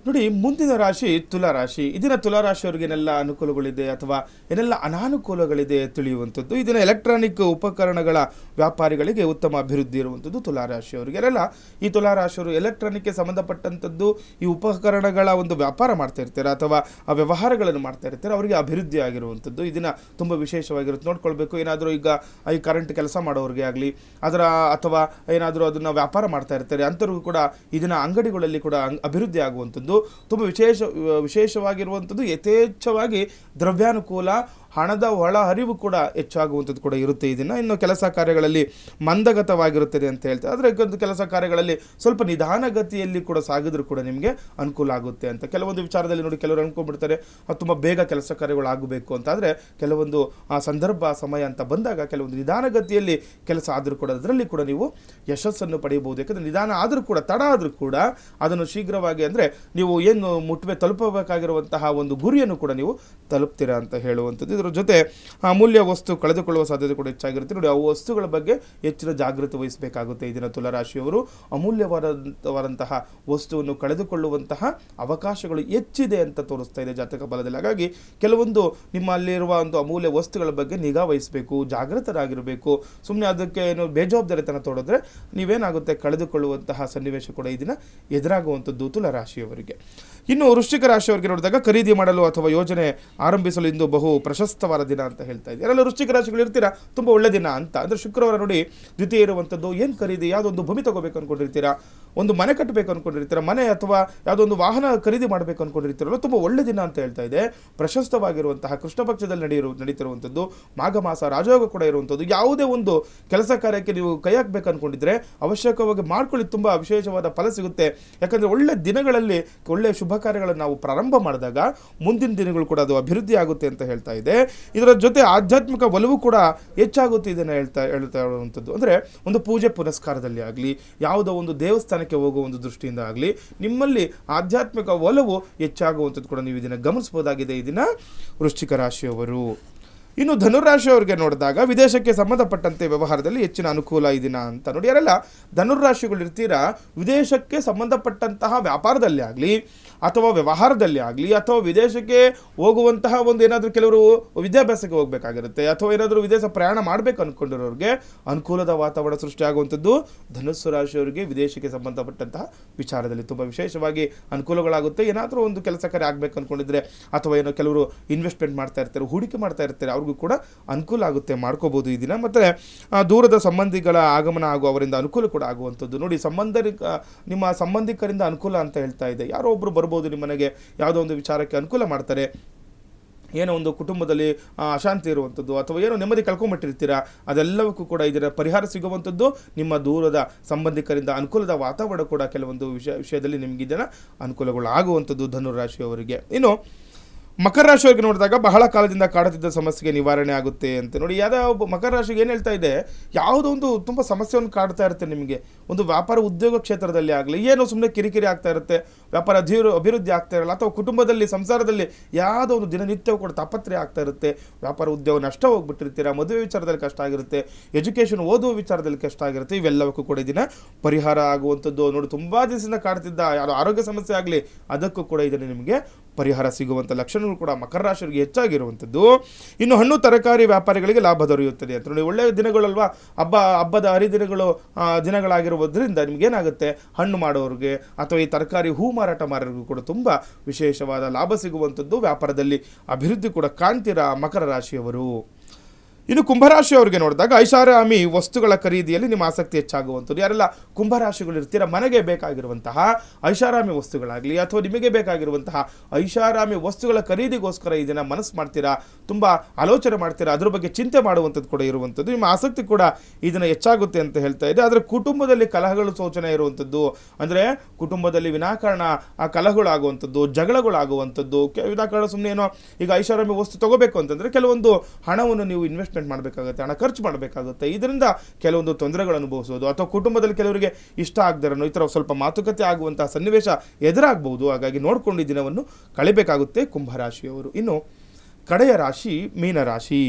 Speaker 2: ನೋಡಿ, ಮುಂದಿನ ರಾಶಿ ತುಲಾ ರಾಶಿ. ಇದನ್ನ ತುಲಾ ರಾಶಿಯವರಿಗೆ ಏನೆಲ್ಲ ಅನುಕೂಲಗಳಿದೆ ಅಥವಾ ಏನೆಲ್ಲ ಅನಾನುಕೂಲಗಳಿದೆ ತಿಳಿಯುವಂಥದ್ದು. ಇದನ್ನ ಎಲೆಕ್ಟ್ರಾನಿಕ್ ಉಪಕರಣಗಳ ವ್ಯಾಪಾರಿಗಳಿಗೆ ಉತ್ತಮ ಅಭಿವೃದ್ಧಿ ಇರುವಂಥದ್ದು ತುಲಾ ರಾಶಿಯವರಿಗೆ. ಎಲ್ಲ ಈ ತುಲಾ ರಾಶಿಯವರು ಎಲೆಕ್ಟ್ರಾನಿಕ್ಗೆ ಸಂಬಂಧಪಟ್ಟಂಥದ್ದು ಈ ಉಪಕರಣಗಳ ಒಂದು ವ್ಯಾಪಾರ ಮಾಡ್ತಾ ಇರ್ತಾರೆ ಅಥವಾ ಆ ವ್ಯವಹಾರಗಳನ್ನು ಮಾಡ್ತಾ ಇರ್ತಾರೆ, ಅವರಿಗೆ ಅಭಿವೃದ್ಧಿ ಆಗಿರುವಂಥದ್ದು. ಇದನ್ನ ತುಂಬ ವಿಶೇಷವಾಗಿರುತ್ತೆ, ನೋಡ್ಕೊಳ್ಬೇಕು. ಏನಾದರೂ ಈಗ ಈ ಕರೆಂಟ್ ಕೆಲಸ ಮಾಡೋರಿಗೆ ಆಗಲಿ ಅದರ ಅಥವಾ ಏನಾದರೂ ಅದನ್ನು ವ್ಯಾಪಾರ ಮಾಡ್ತಾ ಇರ್ತಾರೆ ಅಂಥವ್ರಿಗೂ ಕೂಡ ಇದನ್ನ ಅಂಗಡಿಗಳಲ್ಲಿ ಕೂಡ ಅಭಿವೃದ್ಧಿ ಆಗುವಂಥದ್ದು ತುಂಬ ವಿಶೇಷವಾಗಿರುವಂಥದ್ದು. ಯಥೇಚ್ಛವಾಗಿ ದ್ರವ್ಯಾನುಕೂಲ, ಹಣದ ಒಳ ಹರಿವು ಕೂಡ ಹೆಚ್ಚಾಗುವಂಥದ್ದು ಕೂಡ ಇರುತ್ತೆ. ಇದನ್ನು ಇನ್ನು ಕೆಲಸ ಕಾರ್ಯಗಳಲ್ಲಿ ಮಂದಗತವಾಗಿರುತ್ತದೆ ಅಂತ ಹೇಳ್ತಾರೆ. ಆದರೆ ಒಂದು ಕೆಲಸ ಕಾರ್ಯಗಳಲ್ಲಿ ಸ್ವಲ್ಪ ನಿಧಾನಗತಿಯಲ್ಲಿ ಕೂಡ ಸಾಗಿದ್ರೂ ಕೂಡ ನಿಮಗೆ ಅನುಕೂಲ ಆಗುತ್ತೆ ಅಂತ. ಕೆಲವೊಂದು ವಿಚಾರದಲ್ಲಿ ನೋಡಿ, ಕೆಲವರು ಅನ್ಕೊಂಡ್ಬಿಡ್ತಾರೆ ತುಂಬ ಬೇಗ ಕೆಲಸ ಕಾರ್ಯಗಳು ಆಗಬೇಕು ಅಂತ. ಆದರೆ ಕೆಲವೊಂದು ಸಂದರ್ಭ ಸಮಯ ಅಂತ ಬಂದಾಗ ಕೆಲವೊಂದು ನಿಧಾನಗತಿಯಲ್ಲಿ ಕೆಲಸ ಆದರೂ ಕೂಡ ಅದರಲ್ಲಿ ಕೂಡ ನೀವು ಯಶಸ್ಸನ್ನು ಪಡೆಯಬಹುದು. ಯಾಕಂದರೆ ನಿಧಾನ ಆದರೂ ಕೂಡ, ತಡ ಆದರೂ ಕೂಡ ಅದನ್ನು ಶೀಘ್ರವಾಗಿ ಅಂದರೆ ನೀವು ಏನು ತಲುಪಬೇಕಾಗಿರುವಂತಹ ಒಂದು ಗುರಿಯನ್ನು ಕೂಡ ನೀವು ತಲುಪ್ತೀರಾ ಅಂತ ಹೇಳುವಂಥದ್ದು. ಇದರ ಜೊತೆ ಅಮೂಲ್ಯ ವಸ್ತು ಕಳೆದುಕೊಳ್ಳುವ ಸಾಧ್ಯತೆ ಕೂಡ ಹೆಚ್ಚಾಗಿರುತ್ತೆ. ನೋಡಿ, ಆ ವಸ್ತುಗಳ ಬಗ್ಗೆ ಹೆಚ್ಚಿನ ಜಾಗೃತಿ ವಹಿಸಬೇಕಾಗುತ್ತೆ. ಇದನ್ನು ತುಲಾರಾಶಿಯವರು ಅಮೂಲ್ಯವಾದಂತಹ ವಸ್ತುವನ್ನು ಕಳೆದುಕೊಳ್ಳುವಂತಹ ಅವಕಾಶಗಳು ಹೆಚ್ಚಿದೆ ಅಂತ ತೋರಿಸ್ತಾ ಇದೆ ಜಾತಕ ಬಲದಲ್ಲಿ. ಹಾಗಾಗಿ ಕೆಲವೊಂದು ನಿಮ್ಮಲ್ಲಿರುವ ಒಂದು ಅಮೂಲ್ಯ ವಸ್ತುಗಳ ಬಗ್ಗೆ ನಿಗಾ ವಹಿಸಬೇಕು, ಜಾಗೃತರಾಗಿರಬೇಕು. ಸುಮ್ಮನೆ ಅದಕ್ಕೆ ಏನು ಬೇಜವಾಬ್ದಾರಿತನ ತೋಡಿದ್ರೆ ನೀವೇನಾಗುತ್ತೆ, ಕಳೆದುಕೊಳ್ಳುವಂತಹ ಸನ್ನಿವೇಶ ಕೂಡ ಇದನ್ನು ಎದುರಾಗುವಂಥದ್ದು ತುಲಾರಾಶಿಯವರಿಗೆ. ಇನ್ನು ವೃಶ್ಚಿಕ ರಾಶಿಯವರಿಗೆ ನೋಡಿದಾಗ ಖರೀದಿ ಮಾಡಲು ಅಥವಾ ಯೋಜನೆ ಆರಂಭಿಸಲು ಇಂದು ಬಹು ಪ್ರಶಸ್ತವಾದ ದಿನ ಅಂತ ಹೇಳ್ತಾ ಇದ್ದಾರೆ. ಯಾರೆಲ್ಲ ವೃಶ್ಚಿಕ ರಾಶಿಗಳು ಇರ್ತೀರಾ, ತುಂಬ ಒಳ್ಳೆ ದಿನ ಅಂತ. ಅಂದರೆ ಶುಕ್ರವಾರ ನೋಡಿ ದ್ವಿತೀಯ ಇರುವಂಥದ್ದು. ಏನು ಖರೀದಿ, ಯಾವುದೊಂದು ಭೂಮಿ ತಗೋಬೇಕು ಅಂದ್ಕೊಂಡಿರ್ತೀರಾ, ಒಂದು ಮನೆ ಕಟ್ಟಬೇಕು ಅಂದ್ಕೊಂಡಿರ್ತೀರಾ, ಮನೆ ಅಥವಾ ಯಾವುದೊಂದು ವಾಹನ ಖರೀದಿ ಮಾಡಬೇಕು ಅಂದ್ಕೊಂಡಿರ್ತೀರಲ್ಲ, ತುಂಬ ಒಳ್ಳೆ ದಿನ ಅಂತ ಹೇಳ್ತಾ ಇದೆ. ಪ್ರಶಸ್ತವಾಗಿರುವಂತಹ ಕೃಷ್ಣ ಪಕ್ಷದಲ್ಲಿ ನಡೀತಿರುವಂಥದ್ದು, ಮಾಘ ಮಾಸ ರಾಜಯೋಗ ಕೂಡ ಇರುವಂಥದ್ದು. ಯಾವುದೇ ಒಂದು ಕೆಲಸ ಕಾರ್ಯಕ್ಕೆ ನೀವು ಕೈ ಹಾಕಬೇಕು ಅಂದ್ಕೊಂಡಿದ್ರೆ ಅವಶ್ಯಕವಾಗಿ ಮಾಡ್ಕೊಳ್ಳಿ, ತುಂಬ ವಿಶೇಷವಾದ ಫಲ ಸಿಗುತ್ತೆ. ಯಾಕಂದರೆ ಒಳ್ಳೆ ದಿನಗಳಲ್ಲಿ ಒಳ್ಳೆಯ ಶುಭ ಕಾರ್ಯಗಳನ್ನು ನಾವು ಪ್ರಾರಂಭ ಮಾಡಿದಾಗ ಮುಂದಿನ ದಿನಗಳು ಕೂಡ ಅದು ಅಭಿವೃದ್ಧಿ ಆಗುತ್ತೆ ಅಂತ ಹೇಳ್ತಾ ಇದೆ. ಇದರ ಜೊತೆ ಆಧ್ಯಾತ್ಮಿಕ ಒಲವು ಕೂಡ ಹೆಚ್ಚಾಗುತ್ತೆ ಇದನ್ನು ಹೇಳ್ತಾ ಇರುವಂಥದ್ದು. ಅಂದರೆ ಒಂದು ಪೂಜೆ ಪುನಸ್ಕಾರದಲ್ಲಿ ಆಗಲಿ, ಯಾವುದೋ ಒಂದು ದೇವಸ್ಥಾನಕ್ಕೆ ಹೋಗುವ ಒಂದು ದೃಷ್ಟಿಯಿಂದ ಆಗಲಿ ನಿಮ್ಮಲ್ಲಿ ಆಧ್ಯಾತ್ಮಿಕ ಒಲವು ಹೆಚ್ಚಾಗುವಂಥದ್ದು ಕೂಡ ನೀವು ಇದನ್ನು ಗಮನಿಸಬಹುದಾಗಿದೆ ಈ ದಿನ ವೃಶ್ಚಿಕ ರಾಶಿಯವರು. ಇನ್ನು ಧನುರಾಶಿಯವರಿಗೆ ನೋಡಿದಾಗ ವಿದೇಶಕ್ಕೆ ಸಂಬಂಧಪಟ್ಟಂತೆ ವ್ಯವಹಾರದಲ್ಲಿ ಹೆಚ್ಚಿನ ಅನುಕೂಲ ಈ ದಿನ ಅಂತ. ನೋಡಿ, ಯಾರೆಲ್ಲ ಧನುರಾಶಿಗಳು ಇರ್ತೀರಾ, ವಿದೇಶಕ್ಕೆ ಸಂಬಂಧಪಟ್ಟಂತಹ ವ್ಯಾಪಾರದಲ್ಲಿ ಆಗಲಿ ಅಥವಾ ವ್ಯವಹಾರದಲ್ಲಿ ಆಗಲಿ ಅಥವಾ ವಿದೇಶಕ್ಕೆ ಹೋಗುವಂತಹ ಒಂದು ಏನಾದರೂ ಕೆಲವರು ವಿದ್ಯಾಭ್ಯಾಸಕ್ಕೆ ಹೋಗಬೇಕಾಗಿರುತ್ತೆ ಅಥವಾ ಏನಾದರೂ ವಿದೇಶ ಪ್ರಯಾಣ ಮಾಡಬೇಕು ಅಂದ್ಕೊಂಡಿರೋರಿಗೆ ಅನುಕೂಲದ ವಾತಾವರಣ ಸೃಷ್ಟಿಯಾಗುವಂಥದ್ದು ಧನುಸ್ಸು ರಾಶಿಯವರಿಗೆ ವಿದೇಶಕ್ಕೆ ಸಂಬಂಧಪಟ್ಟಂತಹ ವಿಚಾರದಲ್ಲಿ ತುಂಬ ವಿಶೇಷವಾಗಿ ಅನುಕೂಲಗಳಾಗುತ್ತೆ. ಏನಾದರೂ ಒಂದು ಕೆಲಸ ಕಾರ್ಯ ಆಗಬೇಕು ಅಂದ್ಕೊಂಡಿದ್ರೆ ಅಥವಾ ಏನೋ ಕೆಲವರು ಇನ್ವೆಸ್ಟ್ಮೆಂಟ್ ಮಾಡ್ತಾ ಇರ್ತಾರೆ, ಹೂಡಿಕೆ ಮಾಡ್ತಾ ಇರ್ತಾರೆ, ಅವ್ರಿಗೂ ಕೂಡ ಅನುಕೂಲ ಆಗುತ್ತೆ, ಮಾಡ್ಕೋಬೋದು ಈ ದಿನ. ಮತ್ತು ದೂರದ ಸಂಬಂಧಿಗಳ ಆಗಮನ ಹಾಗೂ ಅವರಿಂದ ಅನುಕೂಲ ಕೂಡ ಆಗುವಂಥದ್ದು. ನೋಡಿ, ನಿಮ್ಮ ಸಂಬಂಧಿಕರಿಂದ ಅನುಕೂಲ ಅಂತ ಹೇಳ್ತಾ ಇದೆ. ಯಾರೋ ಒಬ್ಬರು ಬರ್ಬೋದು ನಿಮ್ಮ ಮನೆಗೆ, ಯಾವುದೋ ಒಂದು ವಿಚಾರಕ್ಕೆ ಅನುಕೂಲ ಮಾಡ್ತಾರೆ. ಏನೋ ಒಂದು ಕುಟುಂಬದಲ್ಲಿ ಅಶಾಂತಿ ಇರುವಂಥದ್ದು ಅಥವಾ ಏನೋ ನೆಮ್ಮದಿ ಕಳ್ಕೊಂಬಿಟ್ಟಿರ್ತೀರಾ, ಅದೆಲ್ಲವಕ್ಕೂ ಕೂಡ ಇದರ ಪರಿಹಾರ ಸಿಗುವಂಥದ್ದು. ನಿಮ್ಮ ದೂರದ ಸಂಬಂಧಿಕರಿಂದ ಅನುಕೂಲದ ವಾತಾವರಣ ಕೂಡ ಕೆಲವೊಂದು ವಿಷಯದಲ್ಲಿ ನಿಮಗೆ ಇದನ್ನು ಅನುಕೂಲಗಳು ಆಗುವಂಥದ್ದು ಧನುರಾಶಿಯವರಿಗೆ. ಇನ್ನು ಮಕರ ರಾಶಿಯವರಿಗೆ ನೋಡಿದಾಗ ಬಹಳ ಕಾಲದಿಂದ ಕಾಡುತ್ತಿದ್ದ ಸಮಸ್ಯೆಗೆ ನಿವಾರಣೆ ಆಗುತ್ತೆ ಅಂತ. ನೋಡಿ, ಒಬ್ಬ ಮಕರ ರಾಶಿಗೆ ಏನು ಹೇಳ್ತಾ ಇದೆ, ಯಾವುದೋ ಒಂದು ತುಂಬ ಸಮಸ್ಯೆಯನ್ನು ಕಾಡ್ತಾ ಇರುತ್ತೆ ನಿಮಗೆ. ಒಂದು ವ್ಯಾಪಾರ ಉದ್ಯೋಗ ಕ್ಷೇತ್ರದಲ್ಲಿ ಆಗಲಿ, ಏನೋ ಸುಮ್ಮನೆ ಕಿರಿಕಿರಿ ಆಗ್ತಾ ಇರುತ್ತೆ, ವ್ಯಾಪಾರ ಅಭಿವೃದ್ಧಿ ಆಗ್ತಾ ಇರಲ್ಲ, ಅಥವಾ ಕುಟುಂಬದಲ್ಲಿ ಸಂಸಾರದಲ್ಲಿ ಯಾವುದೋ ಒಂದು ದಿನನಿತ್ಯವೂ ಕೂಡ ತಾಪತ್ರೆ ಆಗ್ತಾ ಇರುತ್ತೆ, ವ್ಯಾಪಾರ ಉದ್ಯೋಗ ನಷ್ಟ ಹೋಗ್ಬಿಟ್ಟಿರ್ತೀರಾ, ಮದುವೆ ವಿಚಾರದಲ್ಲಿ ಕಷ್ಟ ಆಗಿರುತ್ತೆ, ಎಜುಕೇಷನ್ ಓದುವ ವಿಚಾರದಲ್ಲಿ ಕಷ್ಟ ಆಗಿರುತ್ತೆ. ಇವೆಲ್ಲವಕ್ಕೂ ಕೂಡ ಇದನ್ನು ಪರಿಹಾರ ಆಗುವಂಥದ್ದು. ನೋಡಿ, ತುಂಬ ದಿವಸದಿಂದ ಕಾಡ್ತಿದ್ದ ಯಾರೋ ಆರೋಗ್ಯ ಸಮಸ್ಯೆ ಆಗಲಿ ಅದಕ್ಕೂ ಕೂಡ ಇದನ್ನು ನಿಮಗೆ ಪರಿಹಾರ ಸಿಗುವಂಥ ಲಕ್ಷಣಗಳು ಕೂಡ ಮಕರ ರಾಶಿಯವರಿಗೆ ಹೆಚ್ಚಾಗಿರುವಂಥದ್ದು. ಇನ್ನು ಹಣ್ಣು ತರಕಾರಿ ವ್ಯಾಪಾರಿಗಳಿಗೆ ಲಾಭ ದೊರೆಯುತ್ತದೆ ಅಂತ ನೋಡಿ. ಒಳ್ಳೆಯ ದಿನಗಳಲ್ವಾ, ಹಬ್ಬದ ಹರಿದಿನಗಳು ದಿನಗಳಾಗಿರುವುದರಿಂದ ನಿಮಗೇನಾಗುತ್ತೆ, ಹಣ್ಣು ಮಾಡೋರಿಗೆ ಅಥವಾ ಈ ತರಕಾರಿ ಹೂ ಮಾರಾಟ ಮಾರೋರಿಗೂ ಕೂಡ ತುಂಬ ವಿಶೇಷವಾದ ಲಾಭ ಸಿಗುವಂಥದ್ದು. ವ್ಯಾಪಾರದಲ್ಲಿ ಅಭಿವೃದ್ಧಿ ಕೂಡ ಕಾಣ್ತೀರಾ ಮಕರ ರಾಶಿಯವರು. ಇನ್ನು ಕುಂಭರಾಶಿಯವರಿಗೆ ನೋಡಿದಾಗ ಐಷಾರಾಮಿ ವಸ್ತುಗಳ ಖರೀದಿಯಲ್ಲಿ ನಿಮ್ಮ ಆಸಕ್ತಿ ಹೆಚ್ಚಾಗುವಂಥದ್ದು. ಯಾರೆಲ್ಲ ಕುಂಭರಾಶಿಗಳು ಇರ್ತೀರ, ಮನೆಗೆ ಬೇಕಾಗಿರುವಂತಹ ಐಷಾರಾಮಿ ವಸ್ತುಗಳಾಗಲಿ ಅಥವಾ ನಿಮಗೆ ಬೇಕಾಗಿರುವಂತಹ ಐಷಾರಾಮಿ ವಸ್ತುಗಳ ಖರೀದಿಗೋಸ್ಕರ ಈ ದಿನ ಮನಸ್ಸು ಮಾಡ್ತೀರಾ, ತುಂಬ ಆಲೋಚನೆ ಮಾಡ್ತೀರಾ, ಅದ್ರ ಬಗ್ಗೆ ಚಿಂತೆ ಮಾಡುವಂಥದ್ದು ಕೂಡ ಇರುವಂಥದ್ದು. ನಿಮ್ಮ ಆಸಕ್ತಿ ಕೂಡ ಈ ದಿನ ಹೆಚ್ಚಾಗುತ್ತೆ ಅಂತ ಹೇಳ್ತಾ ಇದೆ. ಆದರೆ ಕುಟುಂಬದಲ್ಲಿ ಕಲಹಗಳು ಶೋಚನೆ ಇರುವಂಥದ್ದು, ಅಂದರೆ ಕುಟುಂಬದಲ್ಲಿ ವಿನಾಕಾರಣ ಆ ಕಲಹಗಳಾಗುವಂಥದ್ದು, ಜಗಳಗಳಾಗುವಂಥದ್ದು. ವಿನಾಕಾರಣ ಸುಮ್ಮನೆ ಏನೋ ಈಗ ಐಷಾರಾಮಿ ವಸ್ತು ತಗೋಬೇಕು ಅಂತಂದರೆ ಕೆಲವೊಂದು ಹಣವನ್ನು ನೀವು ಇನ್ವೆಸ್ಟ್ ಮಾಡಬೇಕಾಗುತ್ತೆ, ಹಣ ಖರ್ಚು ಮಾಡಬೇಕಾಗುತ್ತೆ. ಇದರಿಂದ ಕೆಲವೊಂದು ತೊಂದರೆಗಳು ಅನುಭವಿಸೋದು ಅಥವಾ ಕುಟುಂಬದಲ್ಲಿ ಕೆಲವರಿಗೆ ಇಷ್ಟ ಆಗದಿರೋ ಈ ಥರ ಸ್ವಲ್ಪ ಮಾತುಕತೆ ಆಗುವಂತಹ ಸನ್ನಿವೇಶ ಎದುರಾಗಬಹುದು. ಹಾಗಾಗಿ ನೋಡ್ಕೊಂಡು ಈ ದಿನವನ್ನು ಕಳಿಬೇಕಾಗುತ್ತೆ ಕುಂಭರಾಶಿಯವರು. ಇನ್ನು ಕಡೆಯ ರಾಶಿ ಮೀನರಾಶಿ.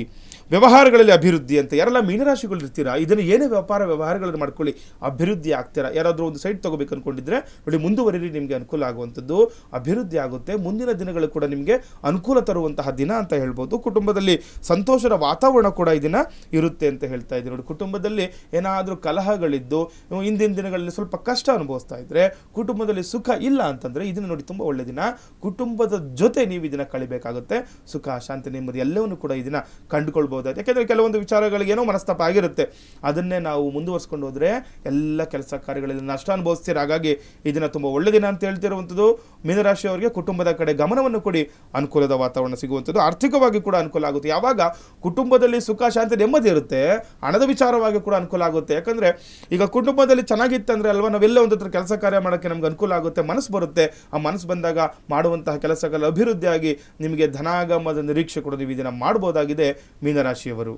Speaker 2: ವ್ಯವಹಾರಗಳಲ್ಲಿ ಅಭಿವೃದ್ಧಿ ಅಂತ. ಯಾರೆಲ್ಲ ಮೀನರಾಶಿಗಳು ಇರ್ತೀರಾ, ಇದನ್ನು ಏನೇ ವ್ಯವಹಾರಗಳನ್ನು ಮಾಡ್ಕೊಳ್ಳಿ, ಅಭಿವೃದ್ಧಿ ಆಗ್ತೀರಾ. ಯಾರಾದರೂ ಒಂದು ಸೈಟ್ ತೊಗೋಬೇಕು ಅಂದ್ಕೊಂಡಿದ್ರೆ ನೋಡಿ, ಮುಂದುವರಿರಿ, ನಿಮಗೆ ಅನುಕೂಲ ಆಗುವಂಥದ್ದು, ಅಭಿವೃದ್ಧಿ ಆಗುತ್ತೆ. ಮುಂದಿನ ದಿನಗಳು ಕೂಡ ನಿಮಗೆ ಅನುಕೂಲ ತರುವಂತಹ ದಿನ ಅಂತ ಹೇಳ್ಬೋದು. ಕುಟುಂಬದಲ್ಲಿ ಸಂತೋಷದ ವಾತಾವರಣ ಕೂಡ ಈ ದಿನ ಇರುತ್ತೆ ಅಂತ ಹೇಳ್ತಾ ಇದ್ದೀನಿ. ನೋಡಿ, ಕುಟುಂಬದಲ್ಲಿ ಏನಾದರೂ ಕಲಹಗಳಿದ್ದು ಇಂದಿನ ದಿನಗಳಲ್ಲಿ ಸ್ವಲ್ಪ ಕಷ್ಟ ಅನುಭವಿಸ್ತಾ ಇದ್ರೆ, ಕುಟುಂಬದಲ್ಲಿ ಸುಖ ಇಲ್ಲ ಅಂತಂದರೆ ಇದನ್ನು ನೋಡಿ ತುಂಬ ಒಳ್ಳೆ ದಿನ. ಕುಟುಂಬದ ಜೊತೆ ನೀವು ಇದನ್ನು ಕಳಿಬೇಕಾಗುತ್ತೆ. ಸುಖ, ಶಾಂತಿ, ನೆಮ್ಮದಿ ಎಲ್ಲವನ್ನು ಕೂಡ ಈ ದಿನ ಕಂಡುಕೊಳ್ಬಹುದು. ಯಾಕೆಂದರೆ ಕೆಲವೊಂದು ವಿಚಾರಗಳಿಗೆ ಏನೋ ಮನಸ್ತಾಪ ಆಗಿರುತ್ತೆ, ಅದನ್ನೇ ನಾವು ಮುಂದುವರ್ಸ್ಕೊಂಡು ಹೋದರೆ ಎಲ್ಲ ಕೆಲಸ ಕಾರ್ಯಗಳಲ್ಲಿ ನಷ್ಟ ಅನುಭವಿಸ್ತೀರ. ಹಾಗಾಗಿ ಇದನ್ನ ತುಂಬ ಒಳ್ಳೆ ದಿನ ಅಂತ ಹೇಳ್ತಿರುವಂಥದ್ದು. ಮೀನರಾಶಿಯವರಿಗೆ ಕುಟುಂಬದ ಕಡೆ ಗಮನವನ್ನು ಕೊಡಿ, ಅನುಕೂಲದ ವಾತಾವರಣ ಸಿಗುವಂಥದ್ದು. ಆರ್ಥಿಕವಾಗಿ ಕೂಡ ಅನುಕೂಲ ಆಗುತ್ತೆ. ಯಾವಾಗ ಕುಟುಂಬದಲ್ಲಿ ಸುಖ, ಶಾಂತಿ, ನೆಮ್ಮದಿ ಇರುತ್ತೆ, ಹಣದ ವಿಚಾರವಾಗಿ ಕೂಡ ಅನುಕೂಲ ಆಗುತ್ತೆ. ಯಾಕಂದರೆ ಈಗ ಕುಟುಂಬದಲ್ಲಿ ಚೆನ್ನಾಗಿತ್ತಂದರೆ ಅಲ್ವಾ, ನಾವೆಲ್ಲ ಒಂದು ಹತ್ರ ಕೆಲಸ ಕಾರ್ಯ ಮಾಡೋಕ್ಕೆ ನಮ್ಗೆ ಅನುಕೂಲ ಆಗುತ್ತೆ, ಮನಸ್ಸು ಬರುತ್ತೆ. ಆ ಮನಸ್ಸು ಬಂದಾಗ ಮಾಡುವಂತಹ ಕೆಲಸಗಳ ಅಭಿವೃದ್ಧಿಯಾಗಿ ನಿಮಗೆ ಧನಾಗಮದ ನಿರೀಕ್ಷೆ ಕೂಡ ನೀವು ಇದನ್ನು ಮಾಡ್ಬೋದಾಗಿದೆ ಮೀನರಾಶಿಯವರು.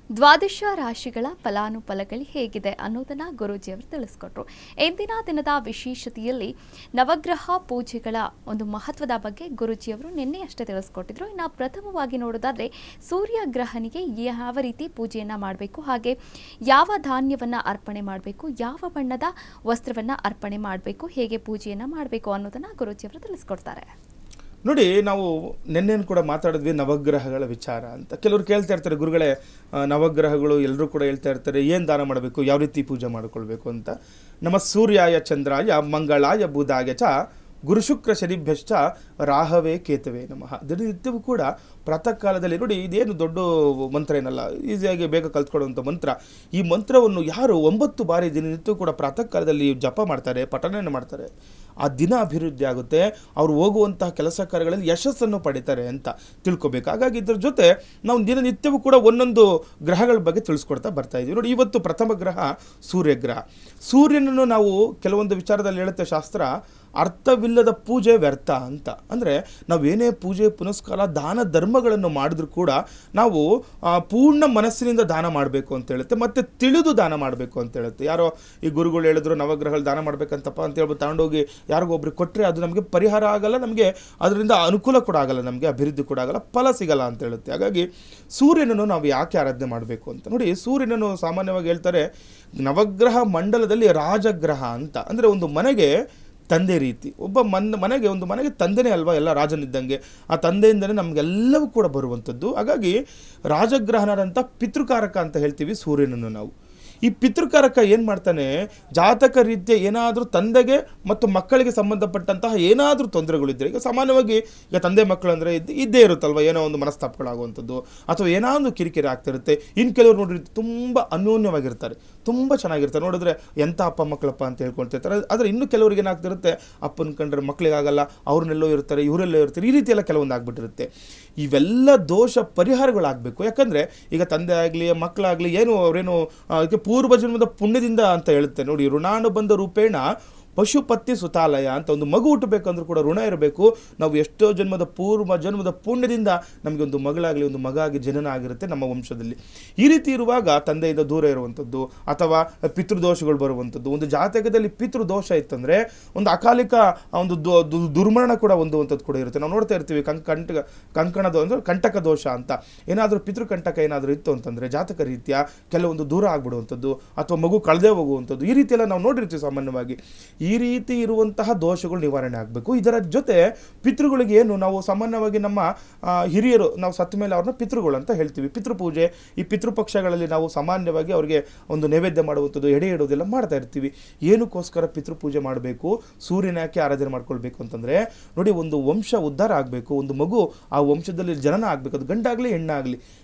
Speaker 1: ದ್ವಾದಶ ರಾಶಿಗಳ ಫಲಾನುಫಲಗಳು ಹೇಗಿದೆ ಅನ್ನೋದನ್ನ ಗುರೂಜಿಯವರು ತಿಳಿಸ್ಕೊಟ್ರು. ಇಂದಿನ ದಿನದ ವಿಶೇಷತೆಯಲ್ಲಿ ನವಗ್ರಹ ಪೂಜೆಗಳ ಒಂದು ಮಹತ್ವದ ಬಗ್ಗೆ ಗುರೂಜಿಯವರು ನಿನ್ನೆಯಷ್ಟೇ ತಿಳಿಸ್ಕೊಟ್ಟಿದ್ರು. ಇನ್ನು ಪ್ರಥಮವಾಗಿ ನೋಡೋದಾದ್ರೆ ಸೂರ್ಯ ಗ್ರಹನಿಗೆ ಯಾವ ರೀತಿ ಪೂಜೆಯನ್ನ ಮಾಡಬೇಕು, ಹಾಗೆ ಯಾವ ಧಾನ್ಯವನ್ನ ಅರ್ಪಣೆ ಮಾಡಬೇಕು, ಯಾವ ಬಣ್ಣದ ವಸ್ತ್ರವನ್ನ ಅರ್ಪಣೆ ಮಾಡಬೇಕು, ಹೇಗೆ ಪೂಜೆಯನ್ನ ಮಾಡಬೇಕು ಅನ್ನೋದನ್ನ ಗುರೂಜಿಯವರು ತಿಳಿಸ್ಕೊಡ್ತಾರೆ.
Speaker 2: ನೋಡಿ, ನಾವು ನಿನ್ನೇನು ಕೂಡ ಮಾತಾಡಿದ್ವಿ ನವಗ್ರಹಗಳ ವಿಚಾರ ಅಂತ. ಕೆಲವರು ಕೇಳ್ತಾ ಇರ್ತಾರೆ, ಗುರುಗಳೇ ನವಗ್ರಹಗಳು ಎಲ್ಲರೂ ಕೂಡ ಹೇಳ್ತಾ ಇರ್ತಾರೆ, ಏನು ದಾನ ಮಾಡಬೇಕು, ಯಾವ ರೀತಿ ಪೂಜೆ ಮಾಡಿಕೊಳ್ಬೇಕು ಅಂತ. ನಮ್ಮ ಸೂರ್ಯಾಯ ಚಂದ್ರಾಯ ಮಂಗಳಾಯ ಬುಧಾಯ ಚ ಗುರುಶುಕ್ರ ಶನಿಭ್ಯಶ್ಚ ರಾಹವೇ ಕೇತವೇ ನಮಃ. ದಿನನಿತ್ಯವೂ ಕೂಡ ಪ್ರಾತಃ ಕಾಲದಲ್ಲಿ ನೋಡಿ, ಇದೇನು ದೊಡ್ಡ ಮಂತ್ರ ಏನಲ್ಲ, ಈಸಿಯಾಗಿ ಬೇಗ ಕಲ್ತ್ಕೊಳ್ಳುವಂಥ ಮಂತ್ರ. ಈ ಮಂತ್ರವನ್ನು ಯಾರು 9 ಬಾರಿ ದಿನನಿತ್ಯವೂ ಕೂಡ ಪ್ರಾತಃ ಕಾಲದಲ್ಲಿ ಜಪ ಮಾಡ್ತಾರೆ, ಪಠಣೆಯನ್ನು ಮಾಡ್ತಾರೆ, ಆ ದಿನ ಅಭಿವೃದ್ಧಿ ಆಗುತ್ತೆ. ಅವರು ಹೋಗುವಂತಹ ಕೆಲಸ ಕಾರ್ಯಗಳಲ್ಲಿ ಯಶಸ್ಸನ್ನು ಪಡಿತಾರೆ ಅಂತ ತಿಳ್ಕೊಬೇಕು. ಹಾಗಾಗಿ ಇದ್ರ ಜೊತೆ ನಾವು ದಿನನಿತ್ಯವೂ ಕೂಡ ಒಂದೊಂದು ಗ್ರಹಗಳ ಬಗ್ಗೆ ತಿಳಿಸ್ಕೊಡ್ತಾ ಬರ್ತಾ ಇದ್ದೀವಿ. ನೋಡಿ, ಇವತ್ತು ಪ್ರಥಮ ಗ್ರಹ ಸೂರ್ಯಗ್ರಹ. ಸೂರ್ಯನನ್ನು ನಾವು ಕೆಲವೊಂದು ವಿಚಾರದಲ್ಲಿ ಹೇಳುತ್ತೆ ಶಾಸ್ತ್ರ, ಅರ್ಥವಿಲ್ಲದ ಪೂಜೆ ವ್ಯರ್ಥ ಅಂತ. ಅಂದರೆ ನಾವೇನೇ ಪೂಜೆ ಪುನಸ್ಕಾರ ದಾನ ಧರ್ಮಗಳನ್ನು ಮಾಡಿದ್ರೂ ಕೂಡ ನಾವು ಪೂರ್ಣ ಮನಸ್ಸಿನಿಂದ ದಾನ ಮಾಡಬೇಕು ಅಂತ ಹೇಳುತ್ತೆ, ಮತ್ತು ತಿಳಿದು ದಾನ ಮಾಡಬೇಕು ಅಂತ ಹೇಳುತ್ತೆ. ಯಾರೋ ಈ ಗುರುಗಳು ಹೇಳಿದ್ರು ನವಗ್ರಹಗಳು ದಾನ ಮಾಡಬೇಕಂತಪ್ಪ ಅಂತ ಹೇಳ್ಬಿಟ್ಟು ತಗೊಂಡೋಗಿ ಯಾರಿಗೊಬ್ರಿಗೆ ಕೊಟ್ಟರೆ ಅದು ನಮಗೆ ಪರಿಹಾರ ಆಗಲ್ಲ, ನಮಗೆ ಅದರಿಂದ ಅನುಕೂಲ ಕೂಡ ಆಗಲ್ಲ, ನಮಗೆ ಅಭಿವೃದ್ಧಿ ಕೂಡ ಆಗಲ್ಲ, ಫಲ ಸಿಗಲ್ಲ ಅಂತ ಹೇಳುತ್ತೆ. ಹಾಗಾಗಿ ಸೂರ್ಯನನ್ನು ನಾವು ಯಾಕೆ ಆರಾಧನೆ ಮಾಡಬೇಕು ಅಂತ ನೋಡಿ, ಸೂರ್ಯನನ್ನು ಸಾಮಾನ್ಯವಾಗಿ ಹೇಳ್ತಾರೆ ನವಗ್ರಹ ಮಂಡಲದಲ್ಲಿ ರಾಜಗ್ರಹ ಅಂತ. ಅಂದರೆ ಒಂದು ಮನೆಗೆ ತಂದೆ ರೀತಿ. ಒಬ್ಬ ಮನೆಗೆ ಒಂದು ಮನೆಗೆ ತಂದೆನೇ ಅಲ್ವಾ ಎಲ್ಲ ರಾಜನಿದ್ದಂಗೆ. ಆ ತಂದೆಯಿಂದಲೇ ನಮಗೆಲ್ಲವೂ ಕೂಡ ಬರುವಂಥದ್ದು. ಹಾಗಾಗಿ ರಾಜಗ್ರಹನಂಥ ಪಿತೃಕಾರಕ ಅಂತ ಹೇಳ್ತೀವಿ ಸೂರ್ಯನನ್ನು ನಾವು. ಈ ಪಿತೃಕಾರಕ ಏನು ಮಾಡ್ತಾನೆ, ಜಾತಕ ರೀತಿಯ ಏನಾದರೂ ತಂದೆಗೆ ಮತ್ತು ಮಕ್ಕಳಿಗೆ ಸಂಬಂಧಪಟ್ಟಂತಹ ಏನಾದರೂ ತೊಂದರೆಗಳಿದ್ದರೆ, ಈಗ ಸಾಮಾನ್ಯವಾಗಿ ಈಗ ತಂದೆ ಮಕ್ಕಳು ಅಂದರೆ ಇದ್ದೇ ಇರುತ್ತಲ್ವ, ಏನೋ ಒಂದು ಮನಸ್ತಾಪಗಳಾಗುವಂಥದ್ದು ಅಥವಾ ಏನಾದರೂ ಕಿರಿಕಿರಿ ಆಗ್ತಿರುತ್ತೆ. ಇನ್ನು ಕೆಲವರು ನೋಡಿದ್ರೆ ತುಂಬ ಅನ್ಯೋನ್ಯವಾಗಿರ್ತಾರೆ, ತುಂಬ ಚೆನ್ನಾಗಿರ್ತಾರೆ, ನೋಡಿದ್ರೆ ಎಂಥ ಅಪ್ಪ ಮಕ್ಕಳಪ್ಪ ಅಂತ ಹೇಳ್ಕೊಳ್ತಿರ್ತಾರೆ. ಆದರೆ ಇನ್ನು ಕೆಲವರಿಗೆ ಏನಾಗ್ತಿರುತ್ತೆ, ಅಪ್ಪನ ಕಂಡ್ರೆ ಮಕ್ಕಳಿಗಾಗಲ್ಲ, ಅವ್ರನ್ನೆಲ್ಲೋ ಇರ್ತಾರೆ, ಇವರೆಲ್ಲೋ ಇರ್ತಾರೆ, ಈ ರೀತಿ ಎಲ್ಲ ಕೆಲವೊಂದು ಆಗ್ಬಿಟ್ಟಿರುತ್ತೆ. ಇವೆಲ್ಲ ದೋಷ ಪರಿಹಾರಗಳಾಗಬೇಕು. ಯಾಕಂದರೆ ಈಗ ತಂದೆ ಆಗಲಿ ಮಕ್ಕಳಾಗಲಿ ಏನು ಅವರೇನು ಪೂರ್ವ ಜನ್ಮದ ಪುಣ್ಯದಿಂದ ಅಂತ ಹೇಳುತ್ತೆ ನೋಡಿ. ಋಣಾನುಬಂಧ ರೂಪೇಣ ಪಶುಪತಿ ಸುತಾಲಯ ಅಂತ. ಒಂದು ಮಗು ಹುಟ್ಟಬೇಕಂದ್ರೂ ಕೂಡ ಋಣ ಇರಬೇಕು. ನಾವು ಎಷ್ಟೋ ಪೂರ್ವ ಜನ್ಮದ ಪುಣ್ಯದಿಂದ ನಮಗೆ ಒಂದು ಮಗಳಾಗಲಿ ಒಂದು ಮಗ ಆಗಿ ಜನನ ಆಗಿರುತ್ತೆ ನಮ್ಮ ವಂಶದಲ್ಲಿ. ಈ ರೀತಿ ಇರುವಾಗ ತಂದೆಯಿಂದ ದೂರ ಇರುವಂಥದ್ದು ಅಥವಾ ಪಿತೃದೋಷಗಳು ಬರುವಂಥದ್ದು. ಒಂದು ಜಾತಕದಲ್ಲಿ ಪಿತೃದೋಷ ಇತ್ತಂದರೆ ಒಂದು ಅಕಾಲಿಕ ಒಂದು ದುರ್ಮರಣ ಕೂಡ ಹೊಂದುವಂಥದ್ದು ಕೂಡ ಇರುತ್ತೆ. ನಾವು ನೋಡ್ತಾ ಇರ್ತೀವಿ ಕಂಟಕ ದೋಷ ಅಂತ. ಏನಾದರೂ ಪಿತೃಕಂಟಕ ಏನಾದರೂ ಇತ್ತು ಅಂತಂದರೆ ಜಾತಕ ರೀತಿಯ ಕೆಲವೊಂದು ದೂರ ಆಗ್ಬಿಡುವಂಥದ್ದು ಅಥವಾ ಮಗು ಕಳೆದೇ ಹೋಗುವಂಥದ್ದು, ಈ ರೀತಿಯೆಲ್ಲ ನಾವು ನೋಡಿರ್ತೀವಿ ಸಾಮಾನ್ಯವಾಗಿ. ಈ ರೀತಿ ಇರುವಂತಹ ದೋಷಗಳು ನಿವಾರಣೆ ಆಗಬೇಕು. ಇದರ ಜೊತೆ ಪಿತೃಗಳಿಗೆ ಏನು ನಾವು ಸಾಮಾನ್ಯವಾಗಿ ನಮ್ಮ ಹಿರಿಯರು ನಾವು ಸತ್ತ ಮೇಲೆ ಅವ್ರನ್ನ ಪಿತೃಗಳು ಅಂತ ಹೇಳ್ತೀವಿ. ಪಿತೃಪೂಜೆ, ಈ ಪಿತೃಪಕ್ಷಗಳಲ್ಲಿ ನಾವು ಸಾಮಾನ್ಯವಾಗಿ ಅವರಿಗೆ ಒಂದು ನೈವೇದ್ಯ ಮಾಡುವಂಥದ್ದು, ಎಡೆ ಇಡೋದೆಲ್ಲ ಮಾಡ್ತಾ ಇರ್ತೀವಿ. ಏನಕ್ಕೋಸ್ಕರ ಪಿತೃಪೂಜೆ ಮಾಡಬೇಕು, ಸೂರ್ಯನ ಯಾಕೆ ಆರಾಧನೆ ಮಾಡ್ಕೊಳ್ಬೇಕು ಅಂತಂದರೆ ನೋಡಿ, ಒಂದು ವಂಶ ಉದ್ಧಾರ ಆಗಬೇಕು, ಒಂದು ಮಗು ಆ ವಂಶದಲ್ಲಿ ಜನನ ಆಗಬೇಕು, ಅದು ಗಂಡಾಗಲಿ ಹೆಣ್ಣಾಗಲಿ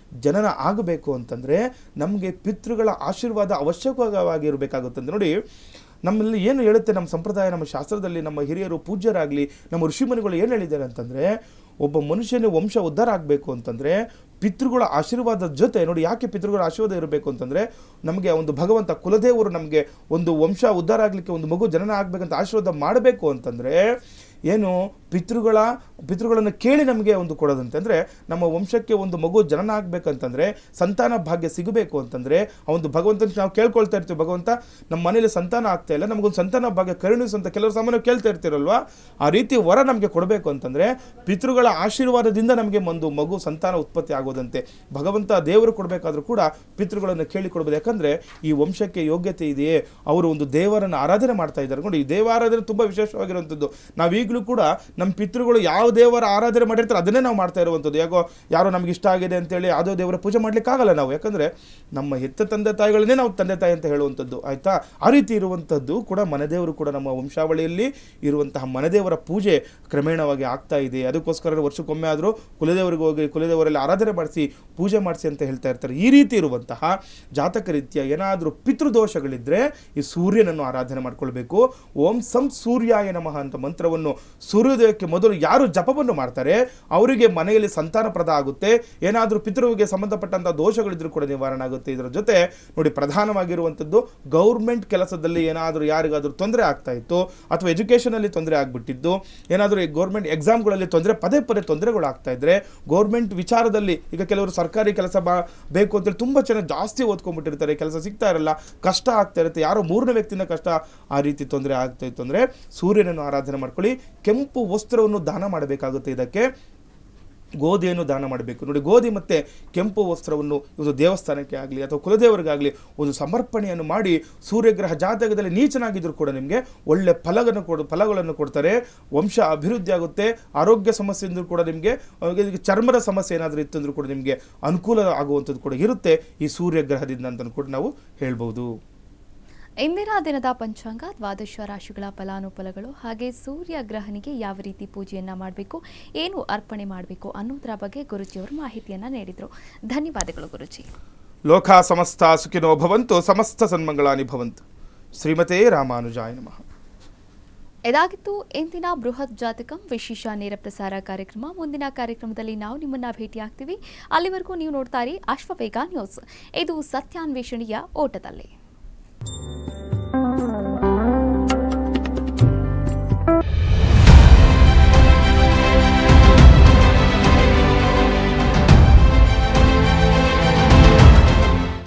Speaker 2: ಜನನ ಆಗಬೇಕು ಅಂತಂದರೆ ನಮಗೆ ಪಿತೃಗಳ ಆಶೀರ್ವಾದ ಅವಶ್ಯಕವಾಗಿರಬೇಕಾಗುತ್ತದೆ. ನೋಡಿ, ನಮ್ಮಲ್ಲಿ ಏನು ಹೇಳುತ್ತೆ ನಮ್ಮ ಸಂಪ್ರದಾಯ, ನಮ್ಮ ಶಾಸ್ತ್ರದಲ್ಲಿ ನಮ್ಮ ಹಿರಿಯರು ಪೂಜ್ಯರಾಗಲಿ ನಮ್ಮ ಋಷಿಮುನಿಗಳು ಏನು ಹೇಳಿದ್ದಾರೆ ಅಂತಂದರೆ, ಒಬ್ಬ ಮನುಷ್ಯನ ವಂಶ ಉದ್ಧಾರ ಆಗಬೇಕು ಅಂತಂದರೆ ಪಿತೃಗಳ ಆಶೀರ್ವಾದದ ಜೊತೆ ನೋಡಿ, ಯಾಕೆ ಪಿತೃಗಳ ಆಶೀರ್ವಾದ ಇರಬೇಕು ಅಂತಂದರೆ ನಮಗೆ ಒಂದು ಭಗವಂತ ಕುಲದೇವರು ನಮಗೆ ಒಂದು ವಂಶ ಉದ್ಧಾರ ಆಗಲಿಕ್ಕೆ, ಒಂದು ಮಗು ಜನನ ಆಗಬೇಕಂತ ಆಶೀರ್ವಾದ ಮಾಡಬೇಕು ಅಂತಂದರೆ ಏನು ಪಿತೃಗಳನ್ನು ಕೇಳಿ ನಮಗೆ ಒಂದು ಕೊಡೋದಂತೆ. ಅಂದರೆ ನಮ್ಮ ವಂಶಕ್ಕೆ ಒಂದು ಮಗು ಜನನ ಆಗಬೇಕಂತಂದರೆ, ಸಂತಾನ ಭಾಗ್ಯ ಸಿಗಬೇಕು ಅಂತಂದರೆ ಆ ಒಂದು ಭಗವಂತನ ನಾವು ಕೇಳ್ಕೊಳ್ತಾ ಇರ್ತೀವಿ, ಭಗವಂತ ನಮ್ಮ ಮನೇಲಿ ಸಂತಾನ ಆಗ್ತಾ ಇಲ್ಲ, ನಮಗೊಂದು ಸಂತಾನ ಭಾಗ್ಯ ಕರುಣಿಸಂತ ಕೆಲವರು ಸಾಮಾನ್ಯ ಕೇಳ್ತಾ ಇರ್ತೀರಲ್ವಾ, ಆ ರೀತಿ ವರ ನಮಗೆ ಕೊಡಬೇಕು ಅಂತಂದರೆ ಪಿತೃಗಳ ಆಶೀರ್ವಾದದಿಂದ ನಮಗೆ ಒಂದು ಮಗು ಸಂತಾನ ಉತ್ಪತ್ತಿ ಆಗೋದಂತೆ. ಭಗವಂತ ದೇವರು ಕೊಡಬೇಕಾದ್ರೂ ಕೂಡ ಪಿತೃಗಳನ್ನು ಕೇಳಿ ಕೊಡ್ಬೋದು. ಯಾಕಂದರೆ ಈ ವಂಶಕ್ಕೆ ಯೋಗ್ಯತೆ ಇದೆಯೇ, ಅವರು ಒಂದು ದೇವರನ್ನು ಆರಾಧನೆ ಮಾಡ್ತಾ ಇದ್ದಾರೆ. ನೋಡಿ, ಈ ದೇವಾರಾಧನೆ ತುಂಬ ವಿಶೇಷವಾಗಿರುವಂಥದ್ದು. ನಾವೀಗಲೂ ಕೂಡ ನಮ್ಮ ಪಿತೃಗಳು ಯಾವ ದೇವರ ಆರಾಧನೆ ಮಾಡಿರ್ತಾರೆ ಅದನ್ನೇ ನಾವು ಮಾಡ್ತಾ ಇರುವಂಥದ್ದು. ಯಾರೋ ನಮ್ಗೆ ಇಷ್ಟ ಆಗಿದೆ ಅಂತೇಳಿ ಯಾವುದೋ ದೇವರ ಪೂಜೆ ಮಾಡಲಿಕ್ಕಾಗಲ್ಲ ನಾವು, ಯಾಕಂದರೆ ನಮ್ಮ ಹೆತ್ತ ತಂದೆ ತಾಯಿಗಳನ್ನೇ ನಾವು ತಂದೆ ತಾಯಿ ಅಂತ ಹೇಳುವಂಥದ್ದು, ಆಯಿತಾ. ಆ ರೀತಿ ಇರುವಂಥದ್ದು ಕೂಡ ಮನೆದೇವರು ಕೂಡ ನಮ್ಮ ವಂಶಾವಳಿಯಲ್ಲಿ ಇರುವಂತಹ ಮನೆದೇವರ ಪೂಜೆ ಕ್ರಮೇಣವಾಗಿ ಆಗ್ತಾ ಇದೆ. ಅದಕ್ಕೋಸ್ಕರ ವರ್ಷಕ್ಕೊಮ್ಮೆ ಆದರೂ ಕುಲದೇವರಿಗೆ ಹೋಗಿ ಕುಲದೇವರಲ್ಲಿ ಆರಾಧನೆ ಮಾಡಿಸಿ ಪೂಜೆ ಮಾಡಿಸಿ ಅಂತ ಹೇಳ್ತಾ ಇರ್ತಾರೆ. ಈ ರೀತಿ ಇರುವಂತಹ ಜಾತಕ ರೀತಿಯ ಏನಾದರೂ ಪಿತೃದೋಷಗಳಿದ್ದರೆ ಈ ಸೂರ್ಯನನ್ನು ಆರಾಧನೆ ಮಾಡ್ಕೊಳ್ಬೇಕು. ಓಂ ಸಂ ಸೂರ್ಯಾಯ ನಮಃ ಅಂತ ಮಂತ್ರವನ್ನು ಸೂರ್ಯೋದಯಕ್ಕೆ ಮೊದಲು ಯಾರು ಜಪವನ್ನು ಮಾಡ್ತಾರೆ ಅವರಿಗೆ ಮನೆಯಲ್ಲಿ ಸಂತಾನಪ್ರದ ಆಗುತ್ತೆ. ಏನಾದರೂ ಪಿತೃವಿಗೆ ಸಂಬಂಧಪಟ್ಟಂಥ ದೋಷಗಳಿದ್ರೂ ಕೂಡ ನಿವಾರಣೆ ಆಗುತ್ತೆ. ಇದರ ಜೊತೆ ನೋಡಿ, ಪ್ರಧಾನವಾಗಿರುವಂಥದ್ದು ಗೌರ್ಮೆಂಟ್ ಕೆಲಸದಲ್ಲಿ ಏನಾದರೂ ಯಾರಿಗಾದರೂ ತೊಂದರೆ ಆಗ್ತಾ ಇತ್ತು ಅಥವಾ ಎಜುಕೇಷನಲ್ಲಿ ತೊಂದರೆ ಆಗಿಬಿಟ್ಟಿದ್ದು, ಏನಾದರೂ ಗೌರ್ಮೆಂಟ್ ಎಕ್ಸಾಮ್ಗಳಲ್ಲಿ ಪದೇ ಪದೇ ತೊಂದರೆಗಳು ಆಗ್ತಾ ಇದ್ದರೆ, ಗೌರ್ಮೆಂಟ್ ವಿಚಾರದಲ್ಲಿ ಈಗ ಕೆಲವರು ಸರ್ಕಾರಿ ಕೆಲಸ ಬೇಕು ಅಂತೇಳಿ ತುಂಬ ಚೆನ್ನಾಗಿ ಜಾಸ್ತಿ ಓದ್ಕೊಂಡ್ಬಿಟ್ಟಿರ್ತಾರೆ, ಕೆಲಸ ಸಿಗ್ತಾ ಇರಲ್ಲ, ಕಷ್ಟ ಆಗ್ತಾ ಇರುತ್ತೆ, ಯಾರೋ ಮೂರನೇ ವ್ಯಕ್ತಿಯಿಂದ ಕಷ್ಟ, ಆ ರೀತಿ ತೊಂದರೆ ಆಗ್ತಾ ಇತ್ತು ಅಂದರೆ ಸೂರ್ಯನನ್ನು ಆರಾಧನೆ ಮಾಡ್ಕೊಳ್ಳಿ. ಕೆಂಪು ವಸ್ತ್ರವನ್ನು ದಾನ ಮಾಡಬೇಕಾಗುತ್ತೆ. ಇದಕ್ಕೆ ಗೋಧಿಯನ್ನು ದಾನ ಮಾಡಬೇಕು. ನೋಡಿ, ಗೋಧಿ ಮತ್ತು ಕೆಂಪು ವಸ್ತ್ರವನ್ನು ಒಂದು ದೇವಸ್ಥಾನಕ್ಕೆ ಆಗಲಿ ಅಥವಾ ಕುಲದೇವರಿಗಾಗಲಿ ಒಂದು ಸಮರ್ಪಣೆಯನ್ನು ಮಾಡಿ, ಸೂರ್ಯಗ್ರಹ ಜಾತಕದಲ್ಲಿ ನೀಚನಾಗಿದ್ದರೂ ಕೂಡ ನಿಮಗೆ ಒಳ್ಳೆ ಫಲಗಳನ್ನು ಕೊಡ್ತಾರೆ, ವಂಶ ಅಭಿವೃದ್ಧಿ ಆಗುತ್ತೆ. ಆರೋಗ್ಯ ಸಮಸ್ಯೆಯಿಂದ ಕೂಡ ನಿಮಗೆ ಚರ್ಮದ ಸಮಸ್ಯೆ ಏನಾದರೂ ಇತ್ತಂದ್ರೂ ಕೂಡ ನಿಮಗೆ ಅನುಕೂಲ ಆಗುವಂಥದ್ದು ಕೂಡ ಇರುತ್ತೆ ಈ ಸೂರ್ಯಗ್ರಹದಿಂದ ಅಂತ ಕೂಡ ನಾವು ಹೇಳ್ಬೋದು.
Speaker 1: ಇಂದಿನ ದಿನದ ಪಂಚಾಂಗ, ದ್ವಾದಶ ರಾಶಿಗಳ ಫಲಾನುಫಲಗಳು, ಹಾಗೆ ಸೂರ್ಯ ಗ್ರಹನಿಗೆ ಯಾವ ರೀತಿ ಪೂಜೆಯನ್ನು ಮಾಡಬೇಕು, ಏನು ಅರ್ಪಣೆ ಮಾಡಬೇಕು ಅನ್ನೋದರ ಬಗ್ಗೆ ಗುರುಜಿಯವರು ಮಾಹಿತಿಯನ್ನು ನೀಡಿದರು. ಧನ್ಯವಾದಗಳು ಗುರುಜಿ.
Speaker 2: ಲೋಕ ಸಮಸ್ತ ಸುಖಿನೋ ಭವಂತು, ಸಮಸ್ತ ಸನ್ಮಂಗಳಾನಿ ಭವಂತು. ಶ್ರೀಮತೇ ರಾಮಾನುಜಾಯ ನಮಃ.
Speaker 1: ಇದಾಗಿತ್ತು ಇಂದಿನ ಬೃಹತ್ ಜಾತಕಂ ವಿಶೇಷ ನೇರ ಪ್ರಸಾರ ಕಾರ್ಯಕ್ರಮ. ಮುಂದಿನ ಕಾರ್ಯಕ್ರಮದಲ್ಲಿ ನಾವು ನಿಮ್ಮನ್ನ ಭೇಟಿಯಾಗ್ತೀವಿ. ಅಲ್ಲಿವರೆಗೂ ನೀವು ನೋಡ್ತಾ ಇರಿ ಅಶ್ವವೇಗ ನ್ಯೂಸ್. ಇದು ಸತ್ಯಾನ್ವೇಷಣೆಯ ಓಟದಲ್ಲಿ.